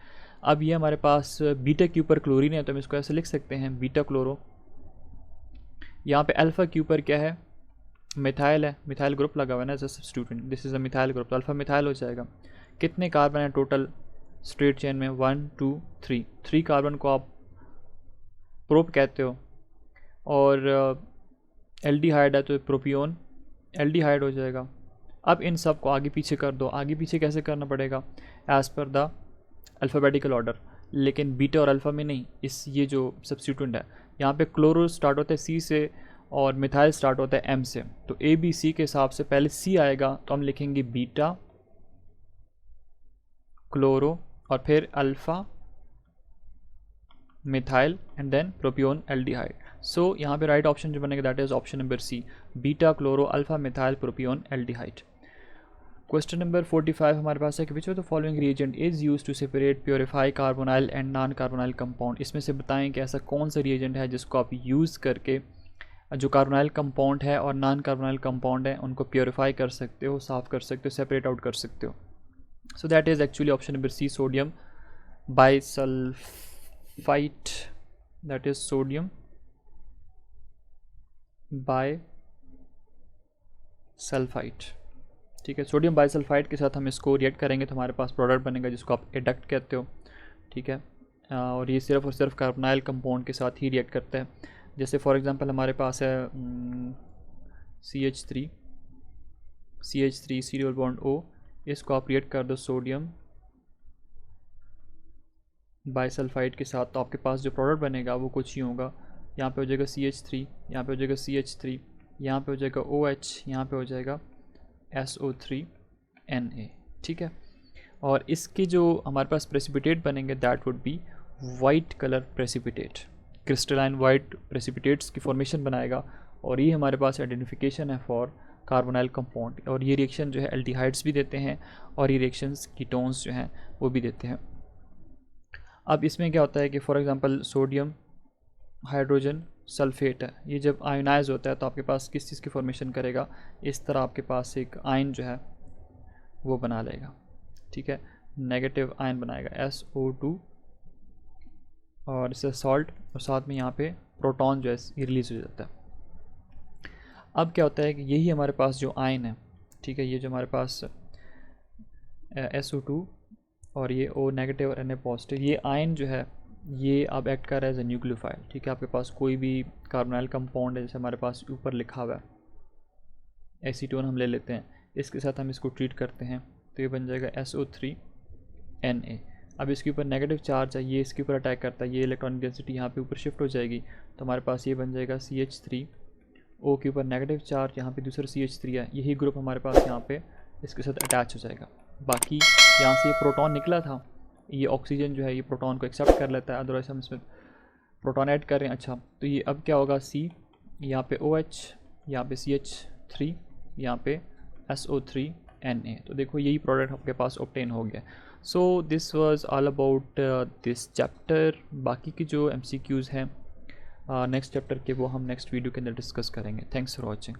अब ये हमारे पास बीटा के ऊपर क्लोरीन है, तो हम इसको ऐसे लिख सकते हैं बीटा क्लोरो। यहाँ पे अल्फ़ा के ऊपर क्या है? मिथाइल है, मिथाइल ग्रुप लगा हुआ है ना as a substituent, this is a methyl group, तो अल्फ़ा मिथाइल हो जाएगा। कितने कार्बन है टोटल स्ट्रेट चेन में? 1 2 3, 3 कार्बन को आप प्रोप कहते हो, और एल्डिहाइड है तो प्रोपियोन एल्डिहाइड हो जाएगा। अब इन सब को आगे पीछे कर दो, आगे पीछे कैसे करना पड़ेगा? As per the alphabetical order, लेकिन बीटा और अल्फ़ा में नहीं। इस ये जो सब्स्टिट्यूएंट है, यहाँ पे क्लोरो स्टार्ट होता है C से और मिथाइल स्टार्ट होता है M से, तो ABC के हिसाब से पहले C आएगा, तो हम लिखेंगे बीटा क्लोरो और फिर alpha methyl and then propion aldehyde. So यहाँ पे राइट ऑप्शन जो बनेगा that is option number C, beta chloro alpha methyl propion aldehyde. Question number 45 हमारे पास है कि which of the following reagent is use to separate purify carbonyl and non carbonyl compound. इसमें से बताएं कि ऐसा कौन सा रिएजेंट है जिसको आप यूज़ करके जो कार्बोनाइल कंपाउंड है और नॉन कार्बोनाइल कंपाउंड है उनको प्योरीफाई कर सकते हो, साफ़ कर सकते हो, सेपरेट आउट कर सकते हो। So that is actually option number C, sodium bisulphite, that is sodium bisulphite. ठीक है, सोडियम बाइसल्फाइड के साथ हम इसको रिएक्ट करेंगे तो हमारे पास प्रोडक्ट बनेगा जिसको आप एडक्ट कहते हो। ठीक है, और ये सिर्फ और सिर्फ कार्बोनाइल कंपाउंड के साथ ही रिएक्ट करता है। जैसे फॉर एग्जांपल हमारे पास है CH3 C double bond O, इसको आप रिएक्ट कर दो सोडियम बाइसल्फाइड के साथ, तो आपके पास जो प्रोडक्ट बनेगा वो कुछ ही होगा। यहाँ पे हो जाएगा CH3, यहाँ पे हो जाएगा CH3, यहाँ पे हो जाएगा OH, यहाँ पे हो जाएगा SO3Na। ठीक है, और इसके जो हमारे पास प्रेसिपिटेट बनेंगे that would B white colour precipitate, crystalline white precipitates की फॉर्मेशन बनाएगा, और ये हमारे पास आइडेंटिफिकेशन है फॉर कार्बोनाइल कंपाउंड। और ये रिएक्शन जो है एल्डिहाइड्स भी देते हैं और ये रिएक्शंस कीटोन्स जो हैं वो भी देते हैं। अब इसमें क्या होता है कि for example sodium hydrogen sulphate है, ये जब आयोनाइज होता है तो आपके पास किस चीज़ की फॉर्मेशन करेगा? इस तरह आपके पास एक आयन जो है वो बना लेगा। ठीक है, नेगेटिव आयन बनाएगा SO2 और इससे सॉल्ट, और साथ में यहाँ पे प्रोटॉन जो है ये रिलीज हो जाता है। अब क्या होता है कि यही हमारे पास जो आयन है, ठीक है, ये जो हमारे पास SO2 और ये O नेगेटिव और Na पॉजिटिव, ये आयन जो है ये अब एक्ट कर रहा है एज ए न्यूक्लियोफाइल। ठीक है, आपके पास कोई भी कार्बोनाइल कंपाउंड है, जैसे हमारे पास ऊपर लिखा हुआ है एसीटोन हम ले लेते हैं, इसके साथ हम इसको ट्रीट करते हैं तो ये बन जाएगा SO3Na। अब इसके ऊपर नेगेटिव चार्ज है, ये इसके ऊपर अटैक करता है, ये इलेक्ट्रॉनिक डेंसिटी यहाँ पे ऊपर शिफ्ट हो जाएगी, तो हमारे पास ये बन जाएगा CH3O के ऊपर नेगेटिव चार्ज, यहाँ पे दूसरा CH3 है, यही ग्रुप हमारे पास यहाँ पे इसके साथ अटैच हो जाएगा। बाकी यहाँ से ये प्रोटॉन निकला था, ये ऑक्सीजन जो है ये प्रोटॉन को एक्सेप्ट कर लेता है, अदरवाइज हम इसमें प्रोटॉन ऐड कर रहे हैं। अच्छा, तो ये अब क्या होगा, C यहाँ पे OH, यहाँ पे CH3, यहाँ पे SO3Na। तो देखो यही प्रोडक्ट आपके पास ऑब्टेन हो गया। सो this was all about this chapter. बाकी की जो MCQs हैं नेक्स्ट चैप्टर के वो हम नेक्स्ट वीडियो के अंदर डिस्कस करेंगे। Thanks for watching.